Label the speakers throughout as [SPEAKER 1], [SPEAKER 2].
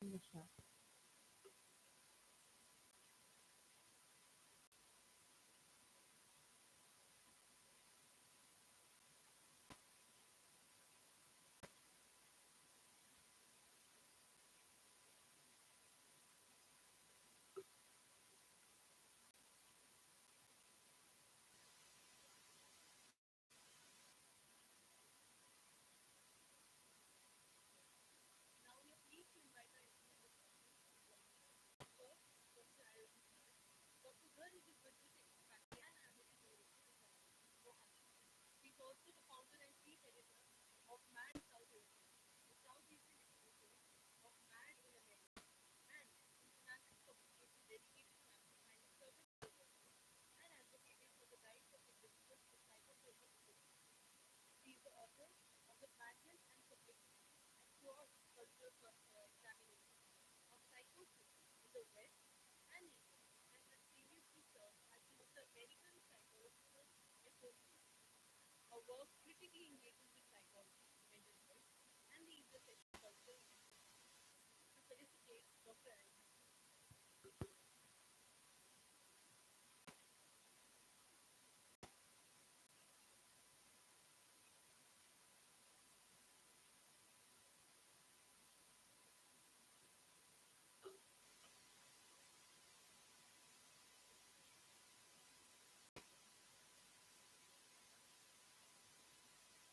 [SPEAKER 1] Nisha.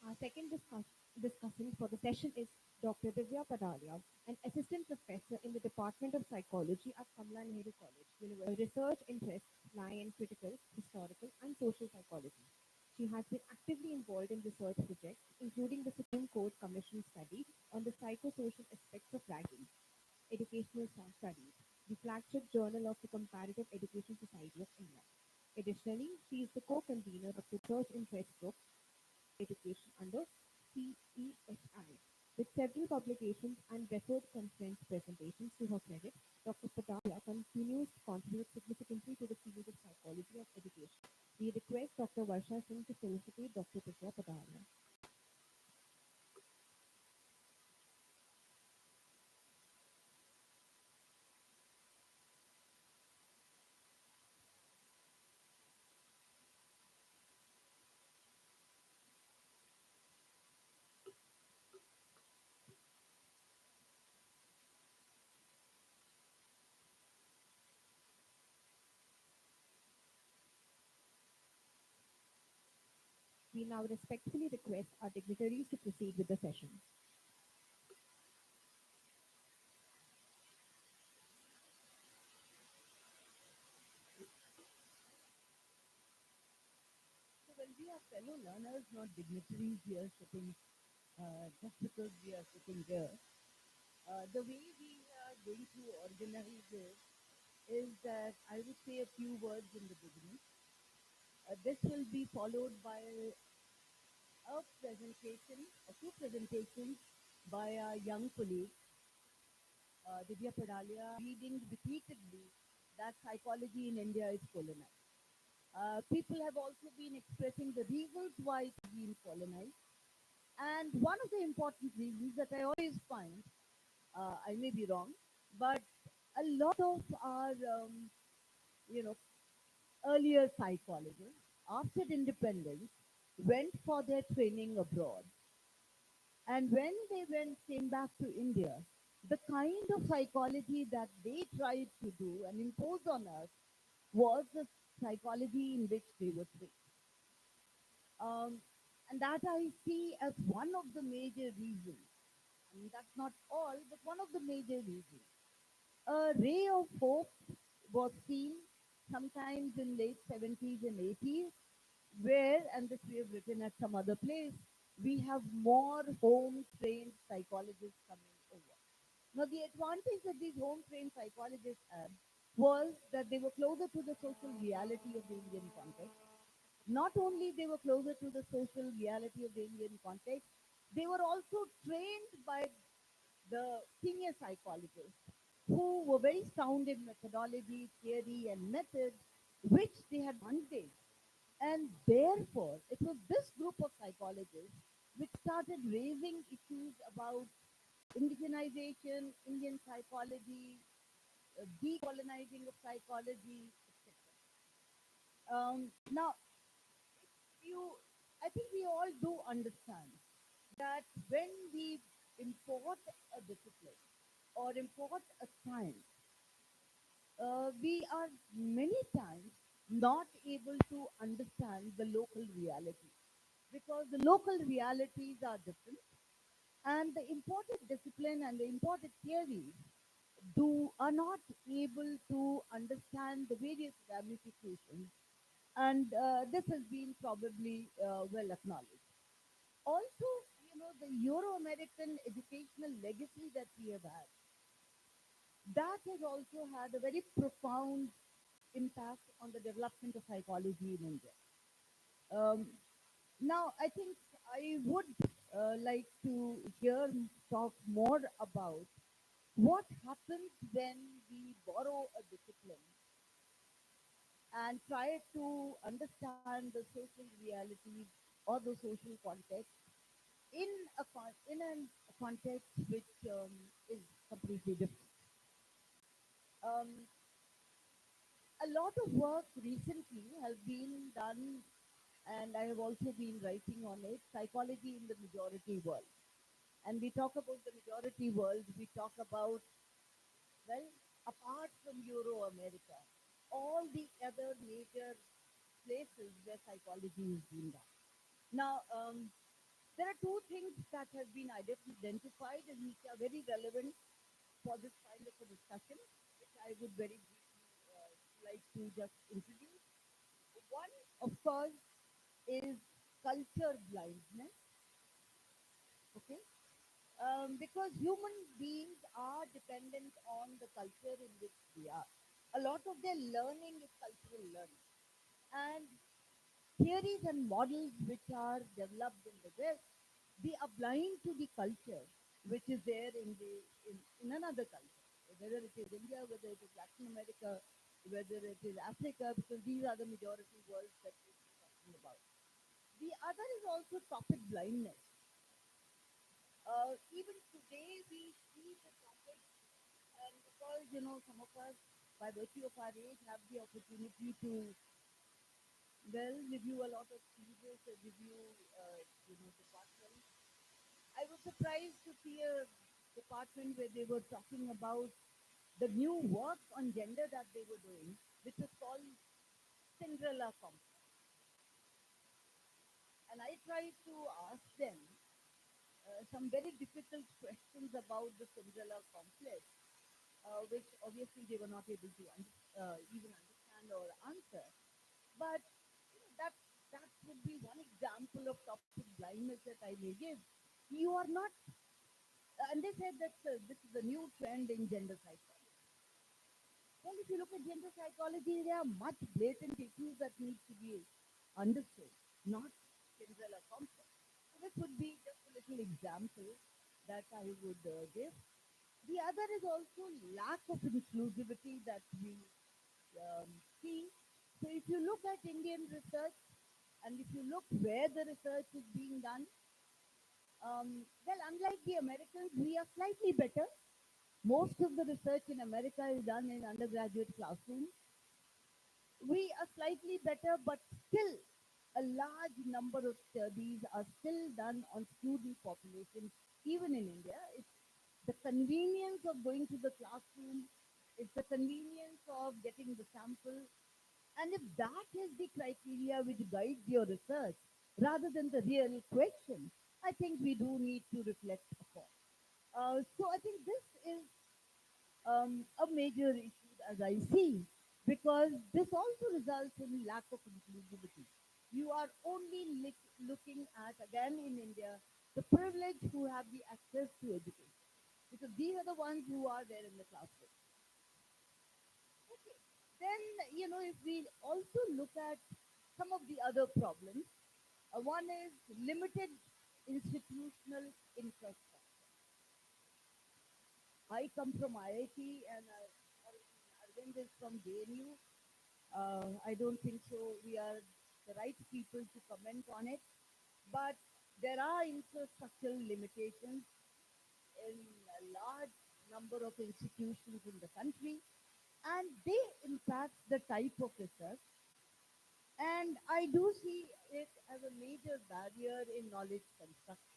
[SPEAKER 1] Our second discussant for the session is Dr. Divya Padalia, an assistant professor in the Department of Psychology at Kamala Nehru College. Her research interests lie in critical, historical, and social psychology. She has been actively involved in research projects, including the Supreme Court Commission study on the psychosocial aspects of writing, educational studies, the flagship journal of the Comparative Education Society of India. Additionally, she is the co-convener of the Research Interest Group education under CESI. With several publications and referred conference presentations to her credit, Dr. Padalia continues to contribute significantly to the field of psychology of education. We request Dr. Varsha Singh to felicitate Dr. Divya Padalia. We now respectfully request our dignitaries to proceed with the session.
[SPEAKER 2] So when we are fellow learners, not dignitaries here sitting, just because we are sitting here, the way we are going to organize this is that I would say a few words in the beginning. This will be followed by a presentation, or two presentations by our young colleague, Divya Padalia, reading repeatedly that psychology in India is colonized. People have also been expressing the reasons why it's been colonized. And one of the important reasons that I always find, I may be wrong, but a lot of our, you know, earlier psychologists, after independence, went for their training abroad. And when they came back to India, the kind of psychology that they tried to do and impose on us was the psychology in which they were trained. Um, and that I see as one of the major reasons. I mean, that's not all, but one of the major reasons. A ray of hope was seen sometimes in late 70s and 80s, where, and this we have written at some other place, we have more home-trained psychologists coming over. Now, the advantage that these home-trained psychologists had was that they were closer to the social reality of the Indian context. Not only they were closer to the social reality of the Indian context, they were also trained by the senior psychologists who were very sound in methodology, theory, and method, which they had one day. And therefore, it was this group of psychologists which started raising issues about indigenization, Indian psychology, decolonizing of psychology, etc. Now, you, I think we all do understand that when we import a discipline or import a science, we are many times not able to understand the local reality because the local realities are different and the imported discipline and the imported theories are not able to understand the various ramifications, and this has been probably well acknowledged. Also, the Euro-American educational legacy that we have had, that has also had a very profound impact on the development of psychology in India. Um, Now, I think I would like to talk more about what happens when we borrow a discipline and try to understand the social realities or the social context in a context which is completely different. Um, a lot of work recently has been done, and I have also been writing on it, psychology in the majority world. And we talk about the majority world, we talk about, well, apart from Euro America, all the other major places where psychology is being done. Now, there are two things that have been identified and which are very relevant for this kind of a discussion, which I would very briefly like to just introduce. One, of course, is culture blindness. Okay, because human beings are dependent on the culture in which they are. A lot of their learning is cultural learning. And theories and models which are developed in the West, they are blind to the culture which is there in another culture, whether it is India, whether it is Latin America, whether it is Africa, because these are the majority worlds that we're talking about. The other is also topic blindness. Even today, we see the topic, and because some of us, by virtue of our age, have the opportunity to review a lot of thesis, review departments. I was surprised to see a department where they were talking about the new work on gender that they were doing, which is called Cinderella complex. And I tried to ask them some very difficult questions about the Cinderella complex, which obviously they were not able to even understand or answer. But that that would be one example of topic blindness that I may give. You are not, and they said that this is a new trend in gender psychology. Well, if you look at gender psychology, there are much blatant issues that need to be understood, not Cinderella complex. So this would be just a little example that I would give. The other is also lack of inclusivity that we see. So if you look at Indian research and if you look where the research is being done, well, unlike the Americans, we are slightly better. Most of the research in America is done in undergraduate classrooms. We are slightly better, but still a large number of studies are still done on student population, even in India. It's the convenience of going to the classroom, it's the convenience of getting the sample. And if that is the criteria which guides your research, rather than the real question, I think we do need to reflect upon. So I think this is a major issue as I see, because this also results in lack of inclusivity. You are only looking at, again in India, the privileged who have the access to education, because these are the ones who are there in the classroom. Okay. Then, if we also look at some of the other problems, one is limited institutional infrastructure. I come from IIT and Arvind is from JNU. I don't think so. We are the right people to comment on it. But there are infrastructural limitations in a large number of institutions in the country, and they impact the type of research. And I do see it as a major barrier in knowledge construction.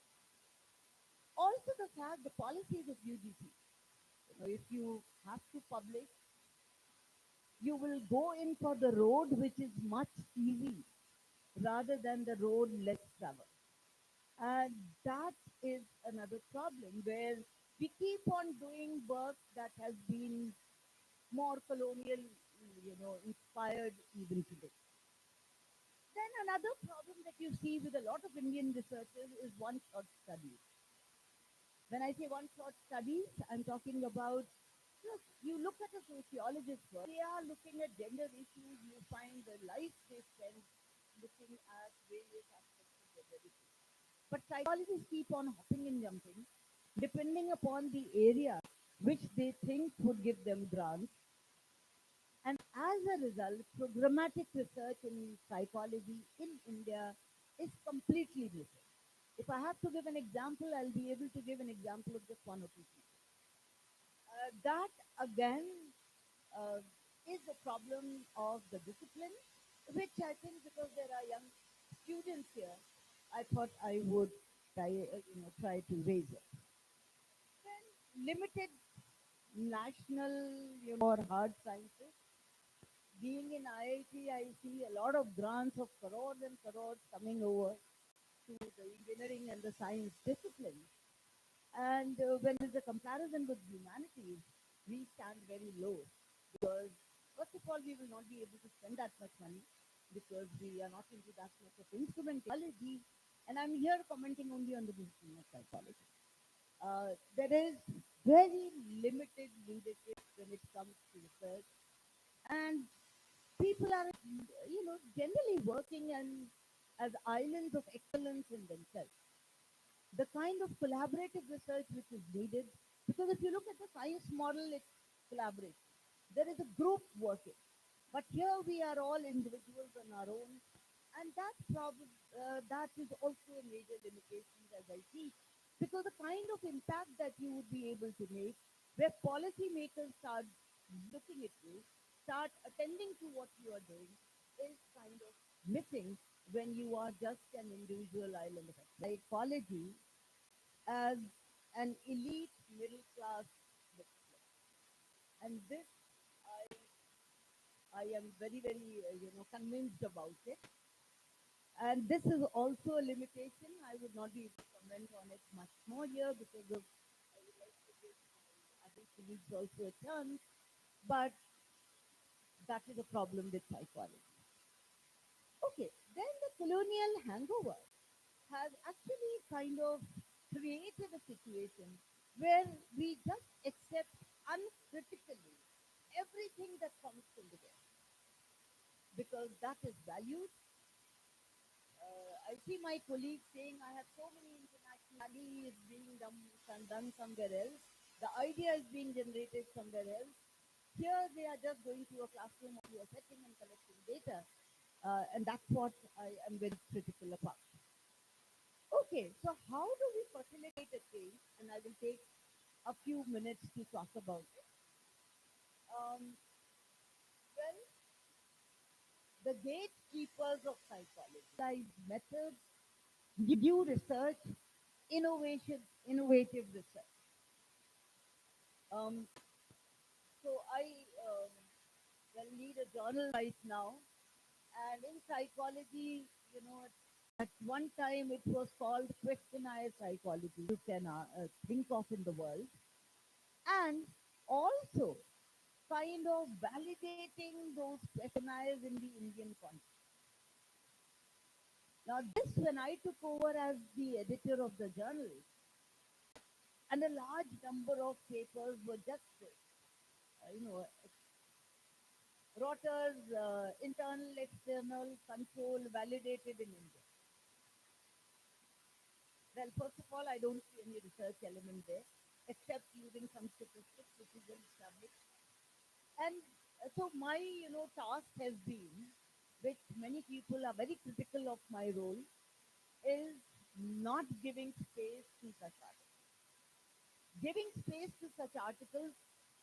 [SPEAKER 2] Also, the fact the policies of UGC. If you have to publish, you will go in for the road which is much easy rather than the road less traveled. And that is another problem where we keep on doing work that has been more colonial, inspired even today. Then another problem that you see with a lot of Indian researchers is one-shot studies. When I say one-shot studies, I'm talking about, you look at a sociologist's work, they are looking at gender issues, you find the life they spend looking at various aspects of gender issues. But psychologists keep on hopping and jumping depending upon the area which they think would give them grants. And as a result, programmatic research in psychology in India is completely missing. If I have to give an example, I'll be able to give an example of just one or two people. That again uh, is a problem of the discipline, which I think because there are young students here, I thought I would try to raise it. Then limited national, or hard sciences. Being in IIT, I see a lot of grants of crores and crores coming over to the engineering and the science discipline. And when there's a comparison with humanities, we stand very low because, first of all, we will not be able to spend that much money because we are not into that much of instrumentality. And I'm here commenting only on the discipline of psychology. There is very limited leadership when it comes to research, and people are, generally working and as islands of excellence in themselves. The kind of collaborative research which is needed, because if you look at the science model, it's collaboration. There is a group working, but here we are all individuals on our own, and that is also a major limitation as I see, because the kind of impact that you would be able to make, where policymakers start looking at you, start attending to what you are doing, is kind of missing when you are just an individual island of psychology as an elite middle class discipline. And this I am very, very, convinced about it. And this is also a limitation. I would not be able to comment on it much more here because of I would like to give my other colleagues also a chance. But that is a problem with psychology. Okay, then the colonial hangover has actually kind of created a situation where we just accept uncritically everything that comes from the West because that is valued. I see my colleagues saying I have so many international studies being done somewhere else. The idea is being generated somewhere else. Here they are just going to a classroom or to a setting and collecting data. And that's what I am very critical about. Okay, so how do we facilitate a change? And I will take a few minutes to talk about it. Um, well, the gatekeepers of psychology, methods, new research, innovative research. Um, so I well, lead a journal right now, and in psychology, at one time it was called questionnaire psychology. You can think of in the world, and also kind of validating those questionnaires in the Indian context. Now, this when I took over as the editor of the journal, and a large number of papers were just rotors, internal, external, control, validated in India. Well, first of all, I don't see any research element there. except using some statistics which is well established. And so my, task has been, which many people are very critical of my role, is not giving space to such articles. Giving space to such articles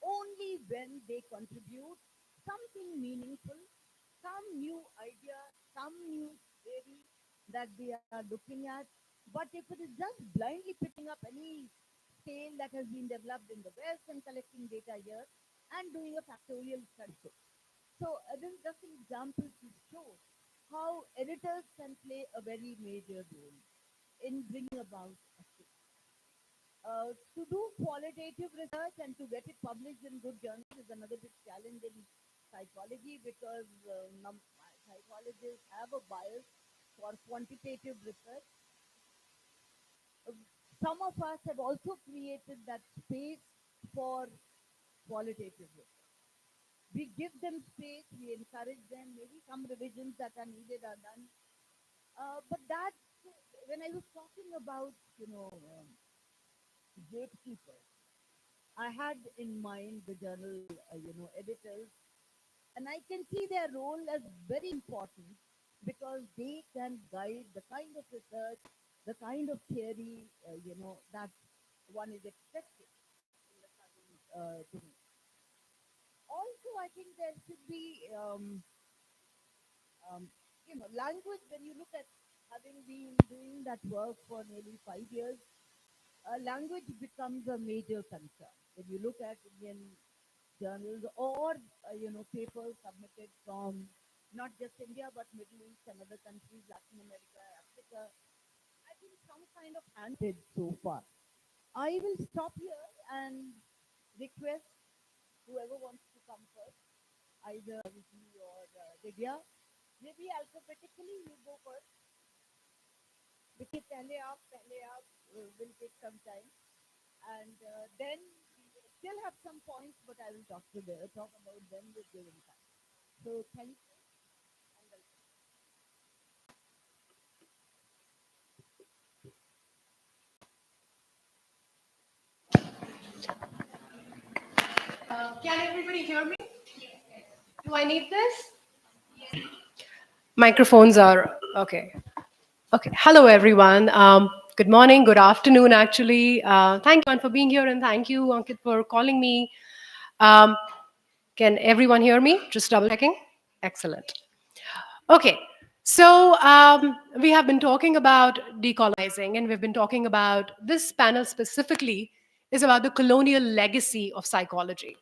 [SPEAKER 2] only when they contribute something meaningful, some new idea, some new theory that they are looking at. But if it is just blindly picking up any scale that has been developed in the West and collecting data here and doing a factorial study. So this is just an example to show how editors can play a very major role in bringing about a change. To do qualitative research and to get it published in good journals is another big challenge in psychology because psychologists have a bias for quantitative research. Uh, some of us have also created that space for qualitative research. We give them space, we encourage them, maybe some revisions that are needed are done. But that, when I was talking about, gatekeepers, I had in mind the journal, editors, and I can see their role as very important because they can guide the kind of research, the kind of theory, that one is expected in the current domain. Also, I think there should be, language. When you look at having been doing that work for nearly 5 years, language becomes a major concern. When you look at Indian journals or papers submitted from not just India but Middle East and other countries, Latin America, Africa, I think some kind of handed so far. I will stop here and request whoever wants to come first, either Vicky or Divya. Maybe alphabetically you go first. Vicky, pehle aap will take some time. And then we will still have some points, but I will talk about them with given time. So thank you and welcome.
[SPEAKER 3] Can everybody hear me? Do I need this? Microphones are okay. Okay. Hello, everyone. Good morning, good afternoon, actually. Thank you, everyone, for being here, and thank you, Ankit, for calling me. Um, can everyone hear me? Just double checking. Excellent. Okay. So we have been talking about decolonizing, and we've been talking about this panel specifically is about the colonial legacy of psychology.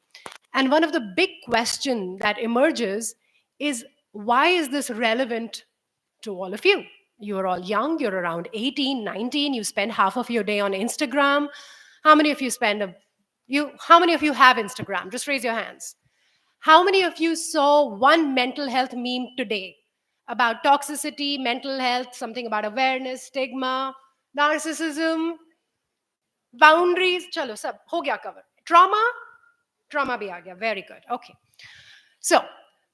[SPEAKER 3] And one of the big questions that emerges is why is this relevant to all of you? You're all young, you're around 18, 19, you spend half of your day on Instagram. How many of you how many of you have Instagram? Just raise your hands. How many of you saw one mental health meme today about toxicity, mental health, something about awareness, stigma, narcissism, boundaries? Chalo, sab ho gaya cover. Trauma bhi aa gaya. Very good. Okay. So,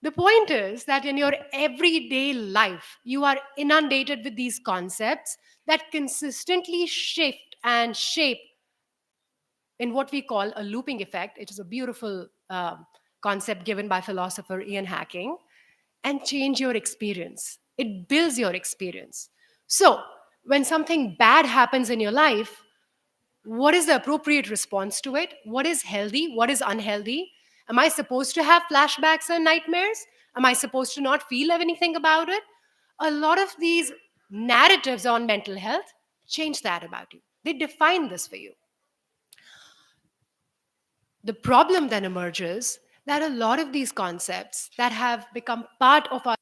[SPEAKER 3] the point is that in your everyday life, you are inundated with these concepts that consistently shift and shape in what we call a looping effect. It is a beautiful concept given by philosopher Ian Hacking, and change your experience. It builds your experience. So, when something bad happens in your life, what is the appropriate response to it? What is healthy? What is unhealthy? Am I supposed to have flashbacks and nightmares? Am I supposed to not feel anything about it? A lot of these narratives on mental health change that about you. They define this for you. The problem then emerges that a lot of these concepts that have become part of our.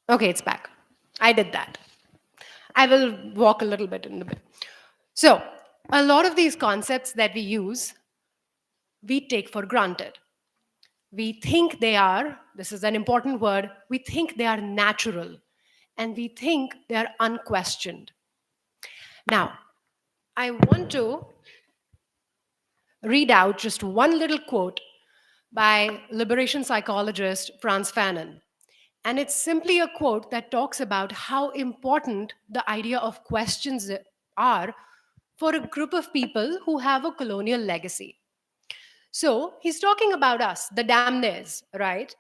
[SPEAKER 3] Okay, it's back. I did that. I will walk a little bit in a bit. So, a lot of these concepts that we use, we take for granted. We think they are, this is an important word, we think they are natural and we think they are unquestioned. Now, I want to read out just one little quote by liberation psychologist Frantz Fanon. And it's simply a quote that talks about how important the idea of questions are for a group of people who have a colonial legacy. So he's talking about us, the damners, right?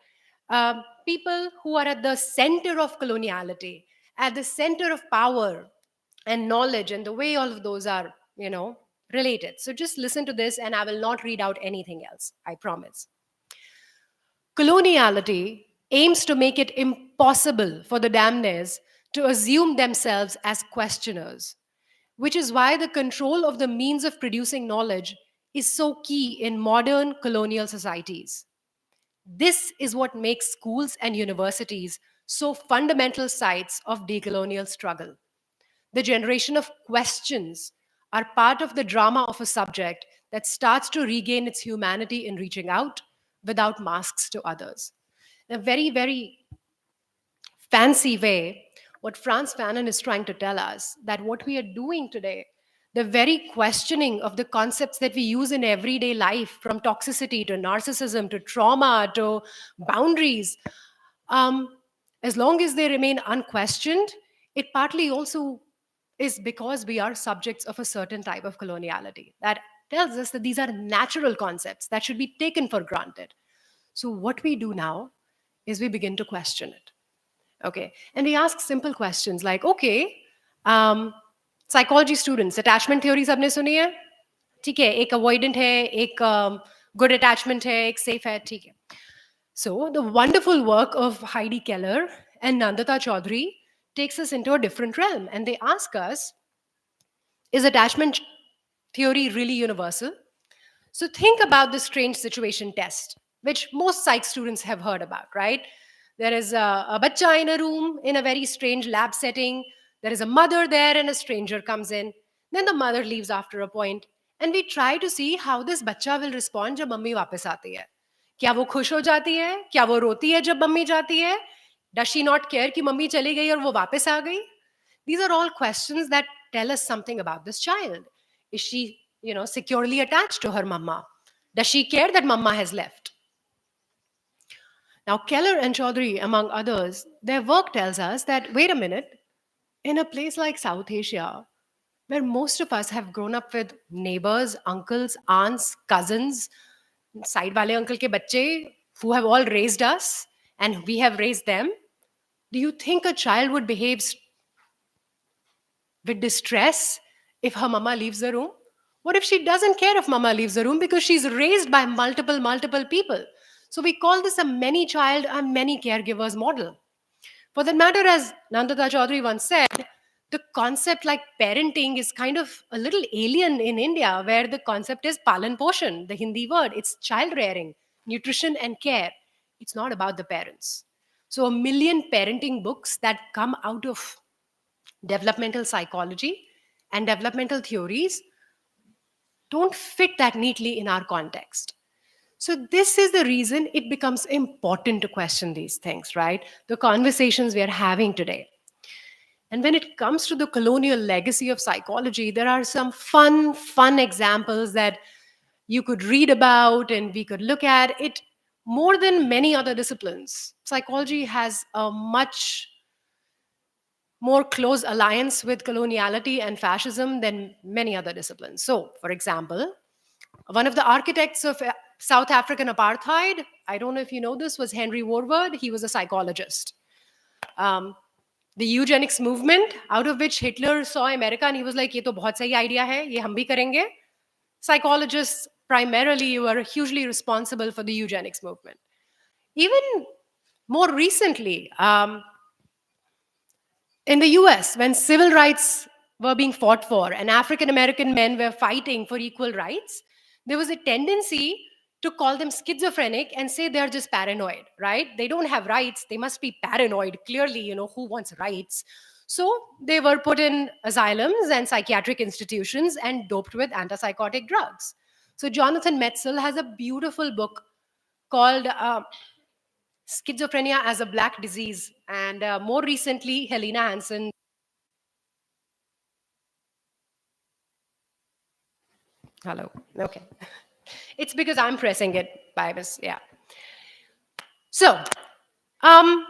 [SPEAKER 3] People who are at the center of coloniality, at the center of power and knowledge, and the way all of those are, related. So just listen to this, and I will not read out anything else, I promise. Coloniality aims to make it impossible for the damners to assume themselves as questioners, which is why the control of the means of producing knowledge is so key in modern colonial societies. This is what makes schools and universities so fundamental sites of decolonial struggle. The generation of questions are part of the drama of a subject that starts to regain its humanity in reaching out without masks to others. In a very, very fancy way, what Franz Fanon is trying to tell us that what we are doing today, the very questioning of the concepts that we use in everyday life, from toxicity to narcissism to trauma to boundaries, um, as long as they remain unquestioned, it partly also is because we are subjects of a certain type of coloniality that tells us that these are natural concepts that should be taken for granted. So, what we do now is we begin to question it. Okay. And we ask simple questions like, okay, um, psychology students, attachment theory सबने सुनी है? ठीक है, एक avoidant है, एक good attachment है, एक safe है, ठीक है. So the wonderful work of Heidi Keller and Nandita Chaudhary takes us into a different realm, and they ask us, is attachment theory really universal? So think about the strange situation test, which most psych students have heard about, right? There is a bacha in a room in a very strange lab setting. There is a mother there, and a stranger comes in. Then the mother leaves after a point, and we try to see how this bacha will respond जब mummy वापस आती है. क्या वो खुश हो जाती है? क्या वो रोती है जब मम्मी जाती है? Does she not care कि मम्मी चली गई और वो वापस आ गई? These are all questions that tell us something about this child. Is she, securely attached to her mama? Does she care that mama has left? Now, Keller and Chaudhary, among others, their work tells us that, wait a minute, in a place like South Asia, where most of us have grown up with neighbors, uncles, aunts, cousins, side wale uncle ke bacche, who have all raised us and we have raised them, do you think a child would behave with distress if her mama leaves the room? What if she doesn't care if mama leaves the room because she's raised by multiple people? So we call this a many child and many caregivers model. For that matter, as Nandita Chaudhary once said, the concept like parenting is kind of a little alien in India, where the concept is palan poshan, the Hindi word. It's child rearing, nutrition, and care. It's not about the parents. So, a million parenting books that come out of developmental psychology and developmental theories don't fit that neatly in our context. So, this is the reason it becomes important to question these things, right? The conversations we are having today. And when it comes to the colonial legacy of psychology, there are some fun examples that you could read about and we could look at it more than many other disciplines. Psychology has a much more close alliance with coloniality and fascism than many other disciplines. So, for example, one of the architects of South African apartheid, I don't know if you know this, was Henry Worwood. He was a psychologist. Um, the eugenics movement, out of which Hitler saw America and he was like, ये तो बहुत सही idea है, ये हम भी करेंगे. Psychologists primarily were hugely responsible for the eugenics movement. Even more recently, in the US, when civil rights were being fought for and African American men were fighting for equal rights, there was a tendency to call them schizophrenic and say they're just paranoid, right? They don't have rights, they must be paranoid. Clearly, who wants rights? So they were put in asylums and psychiatric institutions and doped with antipsychotic drugs. So Jonathan Metzl has a beautiful book called Schizophrenia as a Black Disease. And more recently, Helena Hansen. Hello. Okay. It's because I'm pressing it by this. Yeah. So, um,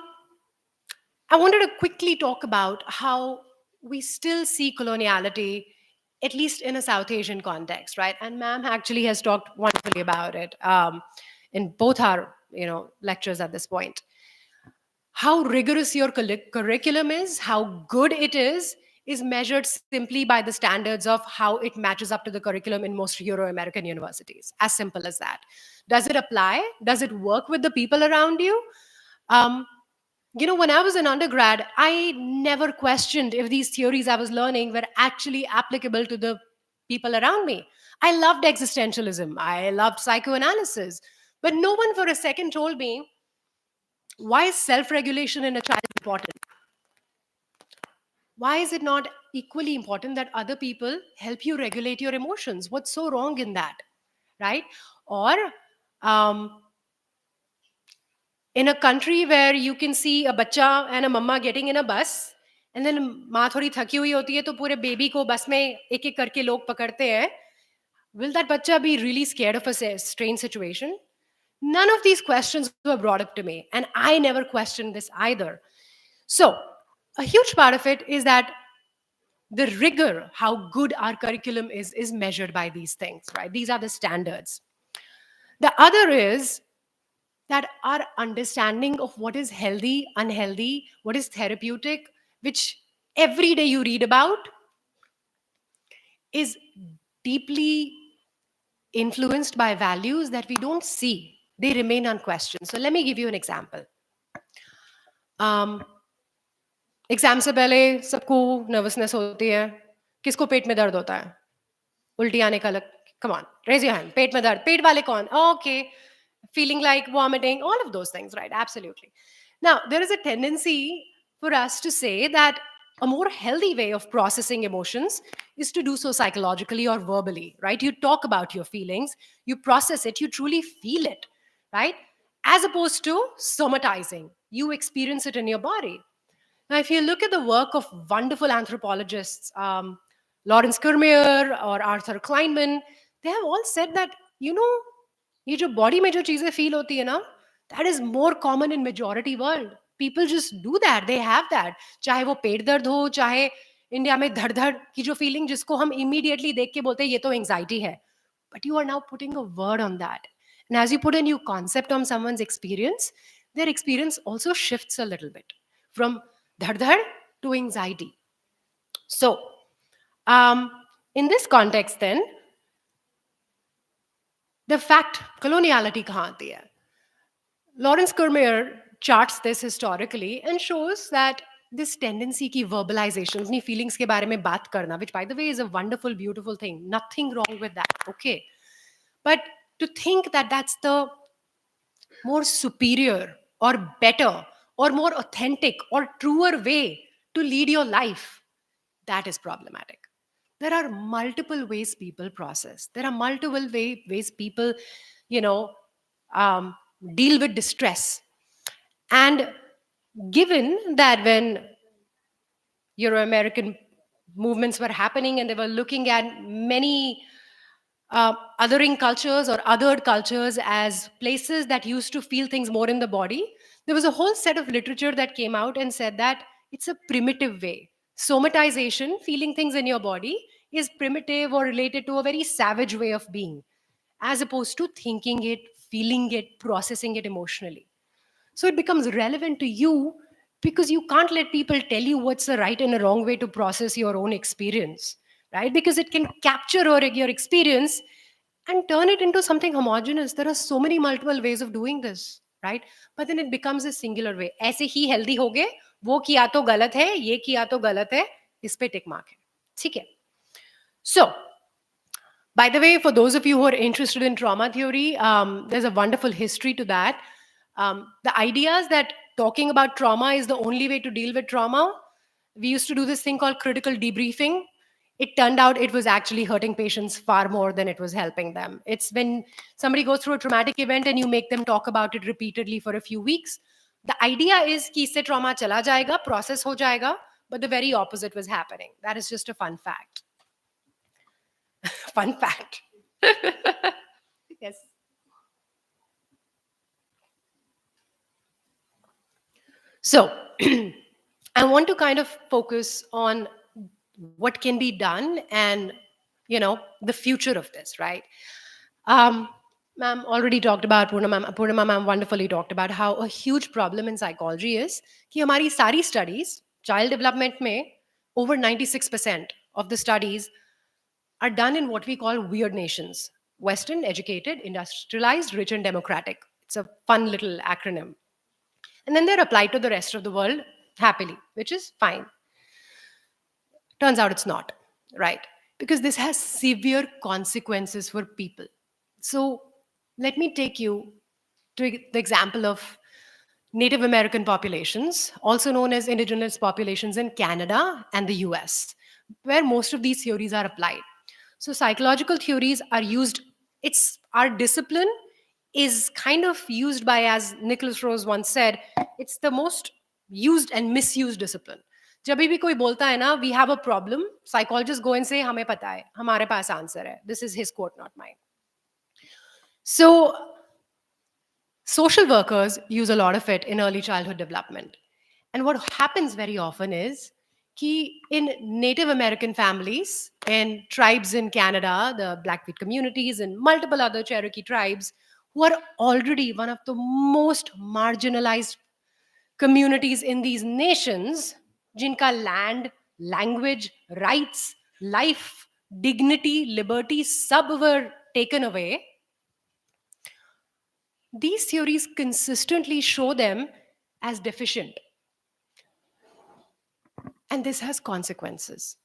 [SPEAKER 3] I wanted to quickly talk about how we still see coloniality, at least in a South Asian context, right? And ma'am actually has talked wonderfully about it in both our lectures at this point. How rigorous your curriculum how good it is measured simply by the standards of how it matches up to the curriculum in most Euro-American universities. As simple as that. Does it apply? Does it work with the people around you? Um, when I was an undergrad, I never questioned if these theories I was learning were actually applicable to the people around me. I loved existentialism, I loved psychoanalysis, but no one for a second told me why is self regulation in a child important? Why is it not equally important that other people help you regulate your emotions? What's so wrong in that? Right? Or um, in a country where you can see a bacha and a mama getting in a bus and then माँ थोड़ी थकी हुई होती है तो पूरे baby को बस में एक एक करके लोग पकड़ते हैं, will that bacha be really scared of a strange situation? None of these questions were brought up to me, and I never questioned this either. So a huge part of it is that the rigor, how good our curriculum is measured by these things, right? These are the standards. The other is that our understanding of what is healthy, unhealthy, what is therapeutic, which every day you read about, is deeply influenced by values that we don't see. They remain unquestioned. So let me give you an example. Um, exam से पहले सबको nervousness होती है. किसको पेट में दर्द होता है? उल्टी आने का लग. Come on, raise your hand. पेट में दर्द. पेट वाले कौन? Okay. Feeling like vomiting, all of those things, right? Absolutely. Now, there is a tendency for us to say that a more healthy way of processing emotions is to do so psychologically or verbally, right? You talk about your feelings, you process it, you truly feel it, right? As opposed to somatizing, you experience it in your body. Now, if you look at the work of wonderful anthropologists, Lawrence Kermere or Arthur Kleinman, they have all said that, ये जो body में जो चीजें feel होती है ना, that is more common in majority world. People just do that, they have that. चाहे वो पेट दर्द हो, चाहे इंडिया में धड़ धड़ की जो feeling जिसको हम immediately देख के बोलते हैं ये तो anxiety है. But you are now putting a word on that. And as you put a new concept on someone's experience, their experience also shifts a little bit from dhar dhar to anxiety. So, um, in this context, then, the fact coloniality kahan aati hai? Lawrence Kermere charts this historically and shows that this tendency ki verbalization, अपनी feelings के बारे में बात करना, which by the way is a wonderful, beautiful thing. Nothing wrong with that. Okay. But to think that that's the more superior or better or more authentic or truer way to lead your life, that is problematic. There are multiple ways people process. There are multiple ways people, you know, um, deal with distress. And given that when Euro-American movements were happening and they were looking at many othering cultures or othered cultures as places that used to feel things more in the body, there was a whole set of literature that came out and said that it's a primitive way. Somatization, feeling things in your body, is primitive or related to a very savage way of being, as opposed to thinking it, feeling it, processing it emotionally. So it becomes relevant to you because you can't let people tell you what's the right and the wrong way to process your own experience, right? Because it can capture your experience and turn it into something homogeneous. There are so many multiple ways of doing this, right? But then it becomes a singular way. ऐसे ही healthy हो गए, वो किया तो गलत है, ये किया तो गलत है, इस पे tick mark है. ठीक है. So, by the way, for those of you who are interested in trauma theory, there's a wonderful history to that. The idea is that talking about trauma is the only way to deal with trauma. We used to do this thing called critical debriefing. It turned out it was actually hurting patients far more than it was helping them. It's when somebody goes through a traumatic event and you make them talk about it repeatedly for a few weeks. The idea is कि इससे trauma चला जाएगा, process हो जाएगा, but the very opposite was happening. That is just a fun fact. Fun fact. Yes. So, I want to kind of focus on what can be done and, the future of this, right? Um, Ma'am already talked about, Purnama ma'am wonderfully talked about how a huge problem in psychology is कि हमारी सारी studies, child development में, over 96% of the studies are done in what we call weird nations: Western, educated, industrialized, rich, and democratic. It's a fun little acronym. And then they're applied to the rest of the world happily, which is fine. Turns out it's not, right? Because this has severe consequences for people. So let me take you to the example of Native American populations, also known as indigenous populations in Canada and the US, where most of these theories are applied. So psychological theories are used, it's our discipline is kind of used by, as Nicholas Rose once said, it's the most used and misused discipline. जब भी कोई बोलता है ना, we have a problem, psychologists go and say हमें पता है, हमारे पास answer है. This is his quote, not mine. So social workers use a lot of it in early childhood development. And what happens very often is ki in Native American families and tribes in Canada, the Blackfeet communities and multiple other Cherokee tribes, who are already one of the most marginalized communities in these nations, jinka land, language, rights, life, dignity, liberty, sub were taken away, these theories consistently show them as deficient. And this has consequences.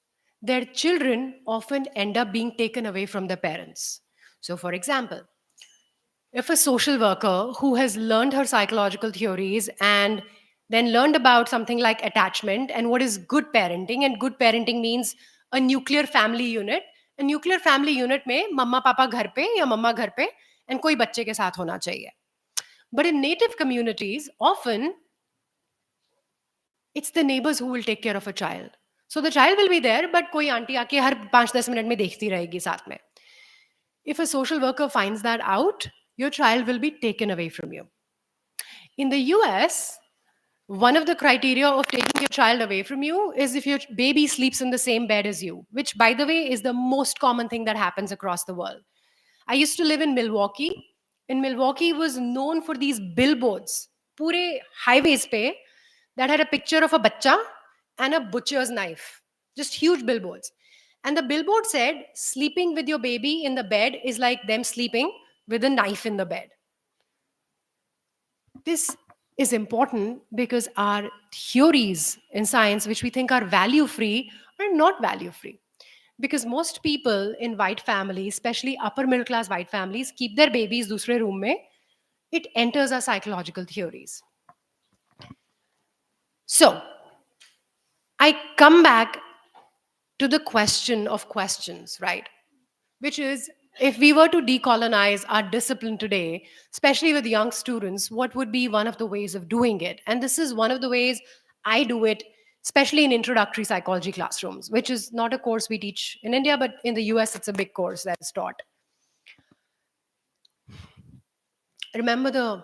[SPEAKER 3] Their children often end up being taken away from their parents. So, for example, if a social worker who has learned her psychological theories and then learned about something like attachment and what is good parenting, and good parenting means a nuclear family unit, a nuclear family unit में मम्मा पापा घर पे या मम्मा घर पे and कोई बच्चे के साथ होना चाहिए. But in native communities, often it's the neighbors who will take care of a child. So the child will be there, but कोई आंटी आके हर 5-10 मिनट में देखती रहेगी साथ में. If a social worker finds that out, your child will be taken away from you. In the US, one of the criteria of taking your child away from you is if your baby sleeps in the same bed as you, which, by the way, is the most common thing that happens across the world. I used to live in Milwaukee. And Milwaukee was known for these billboards, pure highways pe, that had a picture of a bacha and a butcher's knife. Just huge billboards. And the billboard said, sleeping with your baby in the bed is like them sleeping with a knife in the bed. This is important because our theories in science, which we think are value free, are not value free. Because most people in white families, especially upper middle class white families, keep their babies dusre room mein. It enters our psychological theories. So, I come back to the question of questions, right? Which is, if we were to decolonize our discipline today, especially with young students, what would be one of the ways of doing it? And this is one of the ways I do it, especially in introductory psychology classrooms, which is not a course we teach in India, but in the US, it's a big course that's taught. Remember the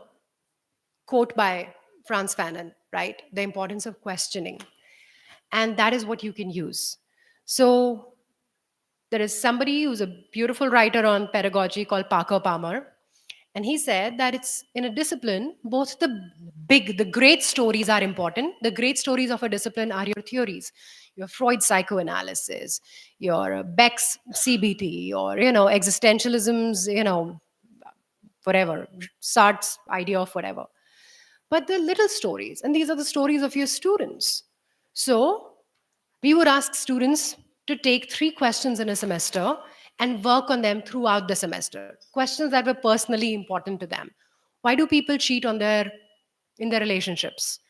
[SPEAKER 3] quote by Franz Fanon, right? The importance of questioning. And that is what you can use. So there is somebody who's a beautiful writer on pedagogy called Parker Palmer. And he said that it's in a discipline, both the great stories are important. The great stories of a discipline are your theories, your Freud psychoanalysis, your Beck's CBT, or, existentialism's, whatever, Sartre's idea of whatever. But the little stories, and these are the stories of your students. So we would ask students to take 3 questions in a semester and work on them throughout the semester. Questions that were personally important to them. Why do people cheat in their relationships?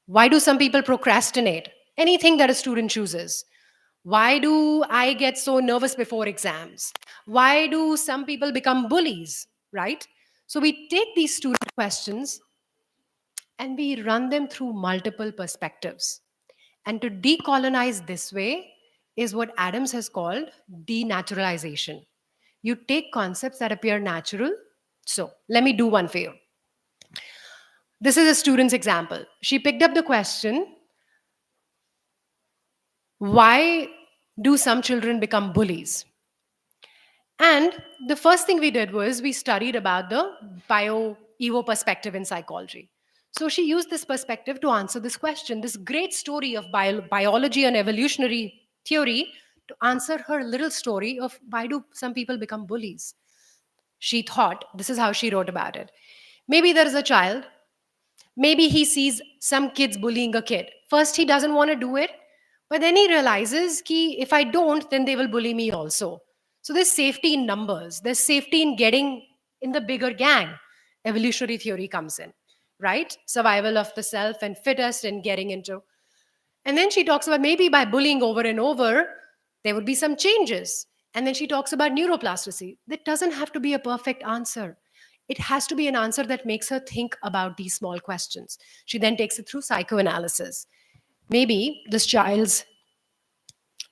[SPEAKER 3] Why do some people procrastinate? Anything that a student chooses. Why do I get so nervous before exams? Why do some people become bullies, right? So we take these student questions and we run them through multiple perspectives. And to decolonize this way is what Adams has called denaturalization. You take concepts that appear natural. So let me do one for you. This is a student's example. She picked up the question, Why do some children become bullies? And the first thing we did was we studied about the bio evo perspective in psychology. So she used this perspective to answer this question, this great story of biology and evolutionary theory, to answer her little story of why do some people become bullies. She thought, this is how she wrote about it. Maybe there is a child. Maybe he sees some kids bullying a kid. First, he doesn't want to do it, but then he realizes ki if I don't, then they will bully me also. So there's safety in numbers. There's safety in getting in the bigger gang. Evolutionary theory comes in, right? Survival of the self and fittest and getting into. And then she talks about maybe by bullying over and over, there would be some changes. And then she talks about neuroplasticity. That doesn't have to be a perfect answer. It has to be an answer that makes her think about these small questions. She then takes it through psychoanalysis. Maybe this child's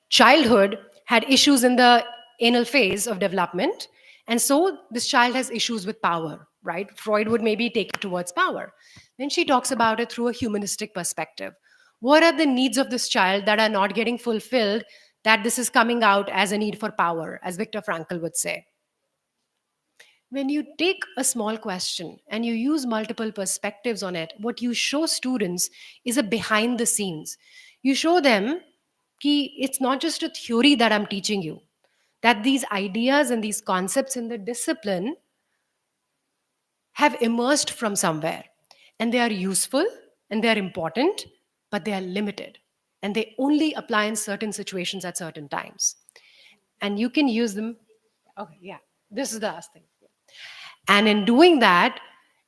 [SPEAKER 3] childhood had issues in the anal phase of development, and so this child has issues with power, right? Freud would maybe take it towards power. Then she talks about it through a humanistic perspective. What are the needs of this child that are not getting fulfilled, that this is coming out as a need for power, as Viktor Frankl would say? When you take a small question and you use multiple perspectives on it, what you show students is a behind the scenes. You show them ki it's not just a theory that I'm teaching you, that these ideas and these concepts in the discipline have emerged from somewhere, and they are useful and they are important, but they are limited and they only apply in certain situations at certain times. And you can use them. Okay, yeah, this is the last thing. And in doing that,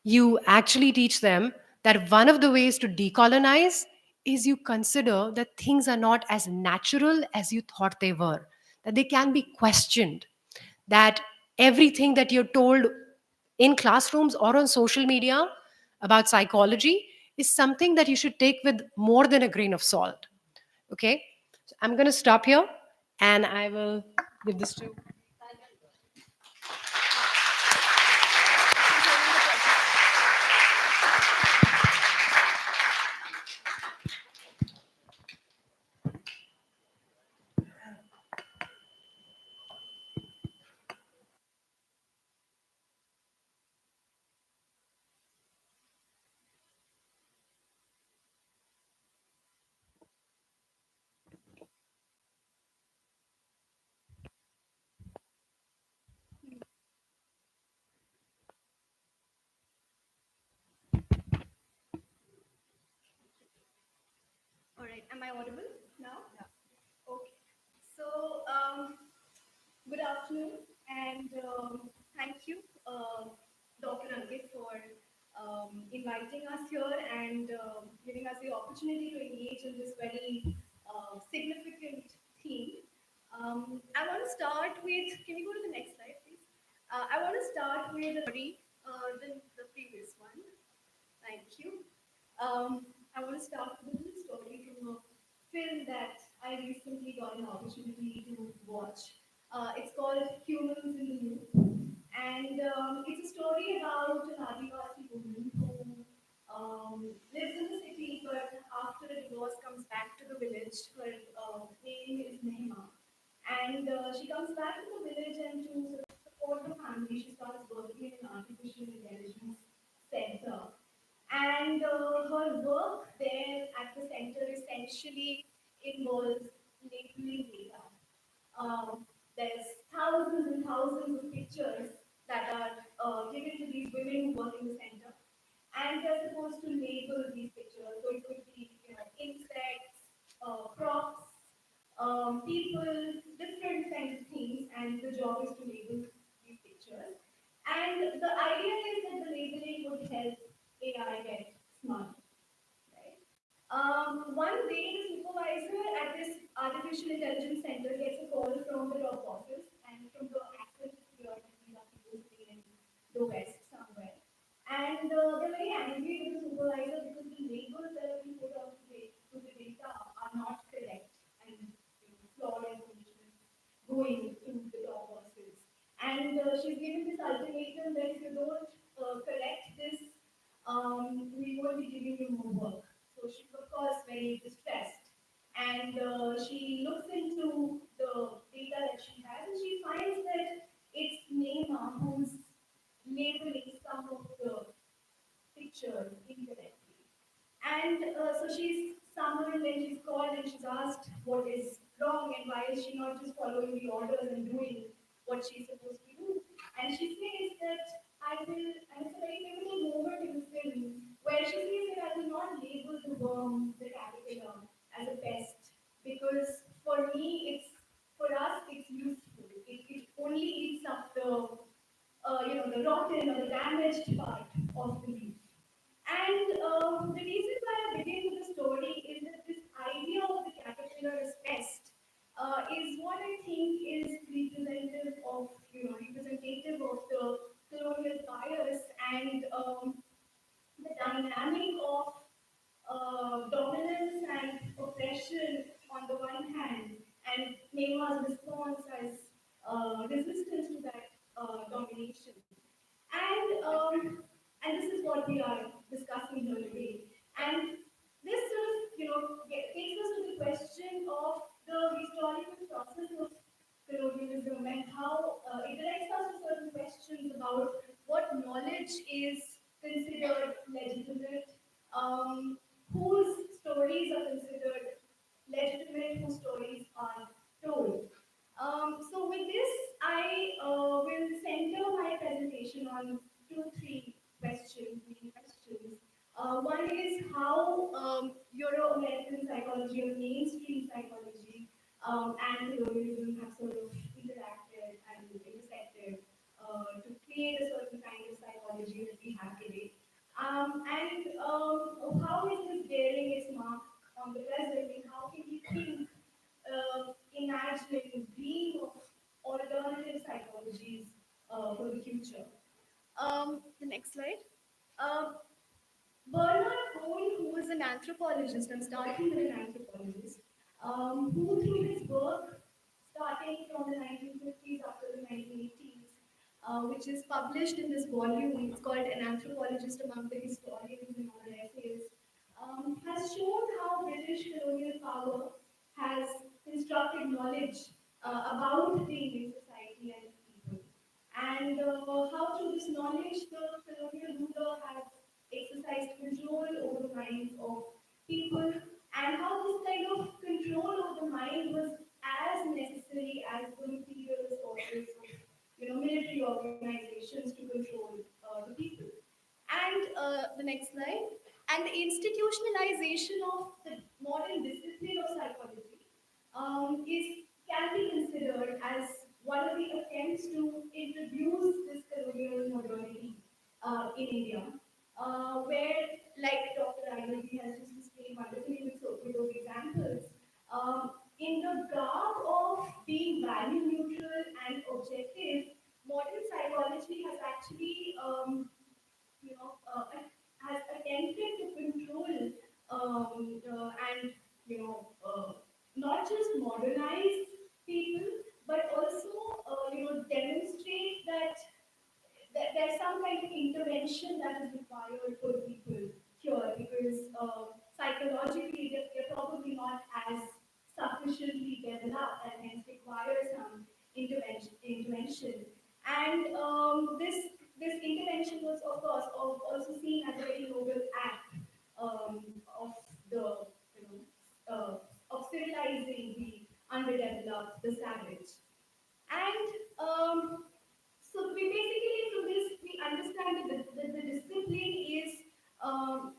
[SPEAKER 3] you actually teach them that one of the ways to decolonize is you consider that things are not as natural as you thought they were, that they can be questioned, that everything that you're told in classrooms or on social media about psychology is something that you should take with more than a grain of salt. Okay? So I'm going to stop here and I will give this to.
[SPEAKER 1] All right, am I audible now? Okay. So, good afternoon, and thank you, Dr. Ankit, for inviting us here and giving us the opportunity to engage in this very significant theme. I want to start with, can we go to the next slide, please? I want to start with the previous one. Thank you. I want to start with a little story from a film that I recently got an opportunity to watch. It's called Humans in the Loop, and it's a story about an Adivasi woman who lives in the city, but after a divorce comes back to the village. Her name is Mehma, and she comes back to the village, and to sort of support the family, she starts working in an artificial intelligence center. And her work there at the center essentially involves labeling data. There's thousands and thousands of pictures that are given to these women who work in the center, and they're supposed to label these pictures. So it could be, insects, crops, people, different kinds of things, and the job is to label these pictures. And the idea is that the labeling would help AI get smarter. Right? One day, the supervisor at this artificial intelligence center gets a call from the top office, and from the accent it's clear that these are people sitting in the West somewhere. And they're very angry with the supervisor because the labels that have been put out to the data are not correct, and flawed information is going to the top bosses. And she's given this ultimatum that if you don't correct this, we won't be giving you more work. So she's, of course, very distressed. And she labeling some of the pictures incorrectly. And so she's summoned and she's called and she's asked what is wrong and why is she not just following the orders and doing what she's supposed to do. And she says that I will, and it's a very pivotal moment in the film where she says that I will not label the worm, the caterpillar, as a pest because for me, for us, it's useful. It only eats up the rotten or the damaged part of the leaf. And the reason why I begin with the story is that this idea of the caterpillar as pest is what I think is representative of the colonial bias and the dynamic of dominance and oppression on the one hand, and Nema's response as resistance to that domination. And and this is what we are discussing here today. And this sort of takes us to the question of the historical process of colonialism and how it directs us to certain questions about what knowledge is considered legitimate, whose stories are considered legitimate, whose stories are told. So with this, I will center my presentation on two, three questions, main questions. One is how Euro-American psychology or mainstream psychology and colonialism have sort of interacted and intersected to create a certain kind of psychology that we have today. And how is this bearing its mark on the present, and how can we think, imagine, dream of alternative psychologies for the future? The next slide. Um, Bernard Cole, who was an anthropologist, I'm starting with an anthropologist, who through his work, starting from the 1950s up to the 1980s, which is published in this volume, it's called An Anthropologist Among the Historians and Other Essays, has shown how British colonial power has constructed knowledge about the Indian society and its people. And how through this knowledge the colonial ruler has exercised control over the minds of people, and how this kind of control over the mind was as necessary as the material resources of military organizations to control the people. And the next slide. And the institutionalization of the modern discipline of psychology is can be considered as one of the attempts to introduce this colonial modernity in India, where, like Dr. Ayurvedi has just explained wonderfully with those examples, in the garb of being value neutral and objective, modern psychology has actually has attempted to control and not just modernize people, but also demonstrate that there's some kind of intervention that is required for people here because psychologically they're probably not as sufficiently developed and hence require some intervention. And this intervention was of course also seen as a very noble act of the of civilizing the underdeveloped, the savage. And so we basically through this we understand that the discipline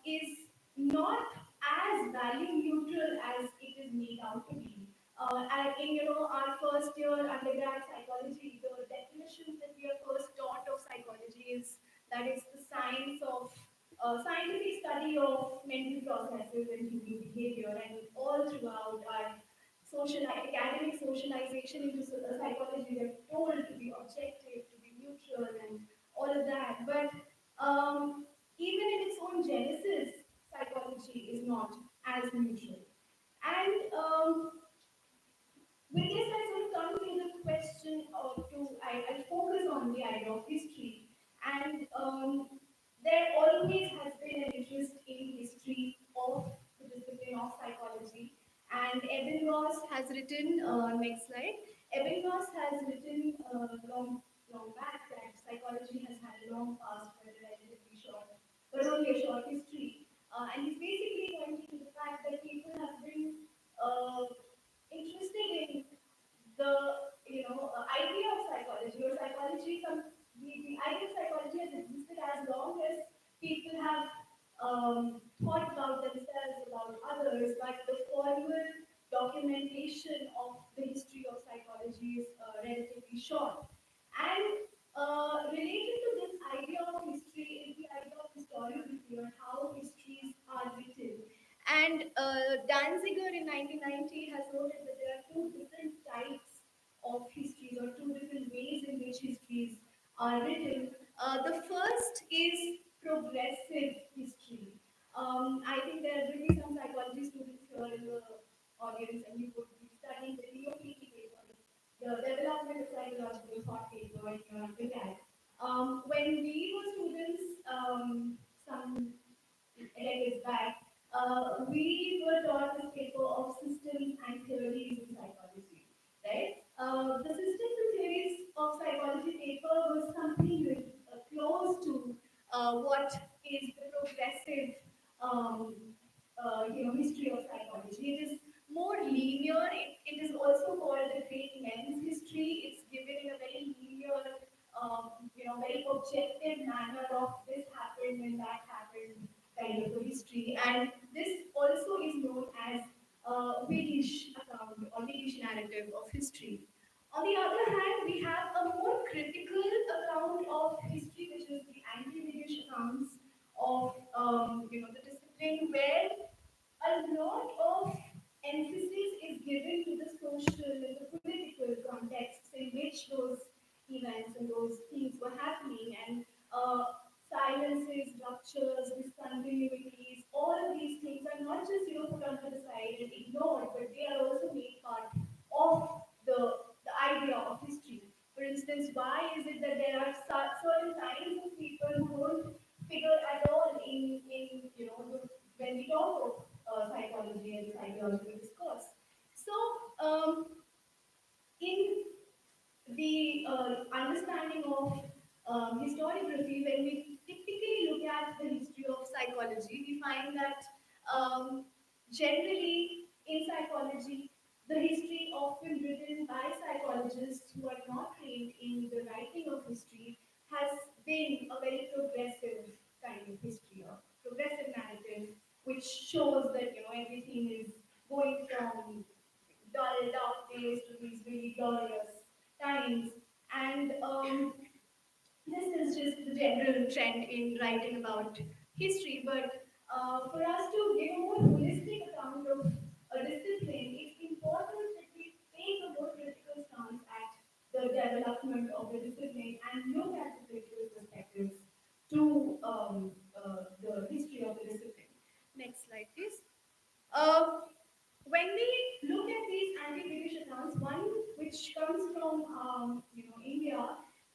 [SPEAKER 1] is not as value neutral as it is made out to be. And in our first year undergrad psychology, the definitions that we are first taught of psychology is that it's the science of scientific study of mental processes and human behavior, and all throughout our academic socialization into psychology, they're told to be objective, to be neutral, and all of that. But even in its own genesis, psychology is not as neutral. And with this, I sort of come to the question of I focus on the idea of history, and there always has been an interest in history of the discipline of psychology. And Eben Ross has written, next slide. Eben Ross has written long back that psychology has had a long thought about themselves, about others, but the formal documentation of the history of psychology is relatively short. And related to this idea of history is the idea of historiography or how histories are written. And Danziger in 1990 has noted that there are two different types of histories or two different ways in which histories are written. The first is progressive history. I think there will be some psychology students here in the audience, and you would be studying the DOPT paper, the development of psychological thought paper in your undergrad. When we were students, some decades back, we were taught this paper of systems and theories in psychology, right? The systems and theories of psychology paper was something close to what is the progressive history of psychology. It is more linear. It is also called the great lens history. It's given in a very linear, very objective manner of this happened and that happened kind of a history. And this also is known as Whittish account or Whittish narrative of history. On the other hand, we have a more critical account of history, which is the anti-Whittish accounts of the discipline, where a lot of emphasis is given to the social and the political contexts in which those events and those things were happening, and silences, ruptures, discontinuities, all of these things are not just put onto the side and ignored, but they are also made part of the idea of history. For instance, why is it that there are certain kinds of people who don't figure at all in when we talk of psychology and psychological discourse? So, in the understanding of historiography, when we typically look at the history of psychology, we find that um, generally in psychology, the history often written by psychologists who are not trained in the writing of history has been a very progressive kind of history or progressive narrative, which shows that everything is going from dull, dark days to these really glorious times. And this is just the general trend in writing about history. But for us to give a more holistic account of a discipline, it's important that we take a more critical stance at the development of the discipline and look at the critical perspectives to the history of the discipline. Next slide, please. Uh, when we look at these anti-British accounts, one which comes from India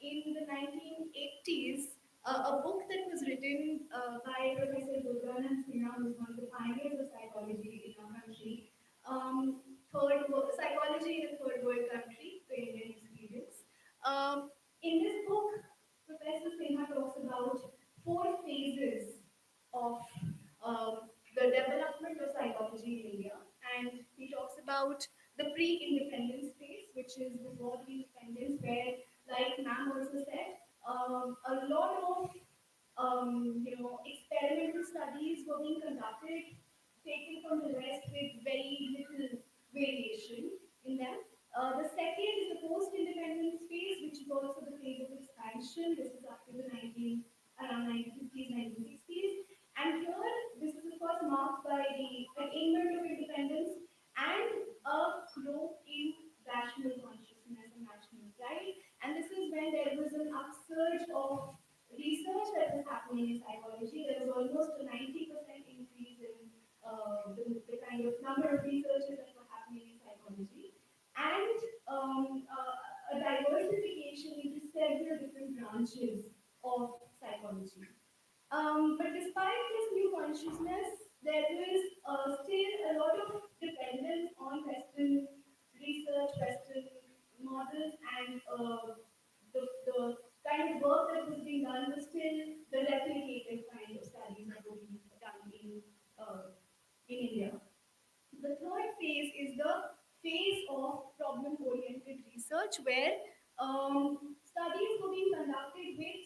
[SPEAKER 1] in the 1980s, a book that was written by Professor Decolonized, who is one of the pioneers of psychology in our country. Psychology in a third world country, the Indian experience. In this book, Professor Sinha talks about four phases of the development of psychology in India, and he talks about the pre-independence phase, which is before the independence, where, like Ma'am also said, a lot of experimental studies were being conducted, taken from the West with very little variation in them. The second is the post-independence phase, which is also the phase of expansion. This is up to the around 1950s, 1960s. And here, this is of course marked by the attainment of independence and a growth in rational consciousness and national pride. And this is when there was an upsurge of research that was happening in psychology. There was almost a 90% increase in the kind of number of researchers that were happening in psychology, and a diversification into several different branches of psychology. But despite this new consciousness, there is still a lot of dependence on Western research, Western models, and the kind of work that was being done was still the replicative kind of studies that were being done in India. The third phase is the phase of problem-oriented research, where studies were being conducted with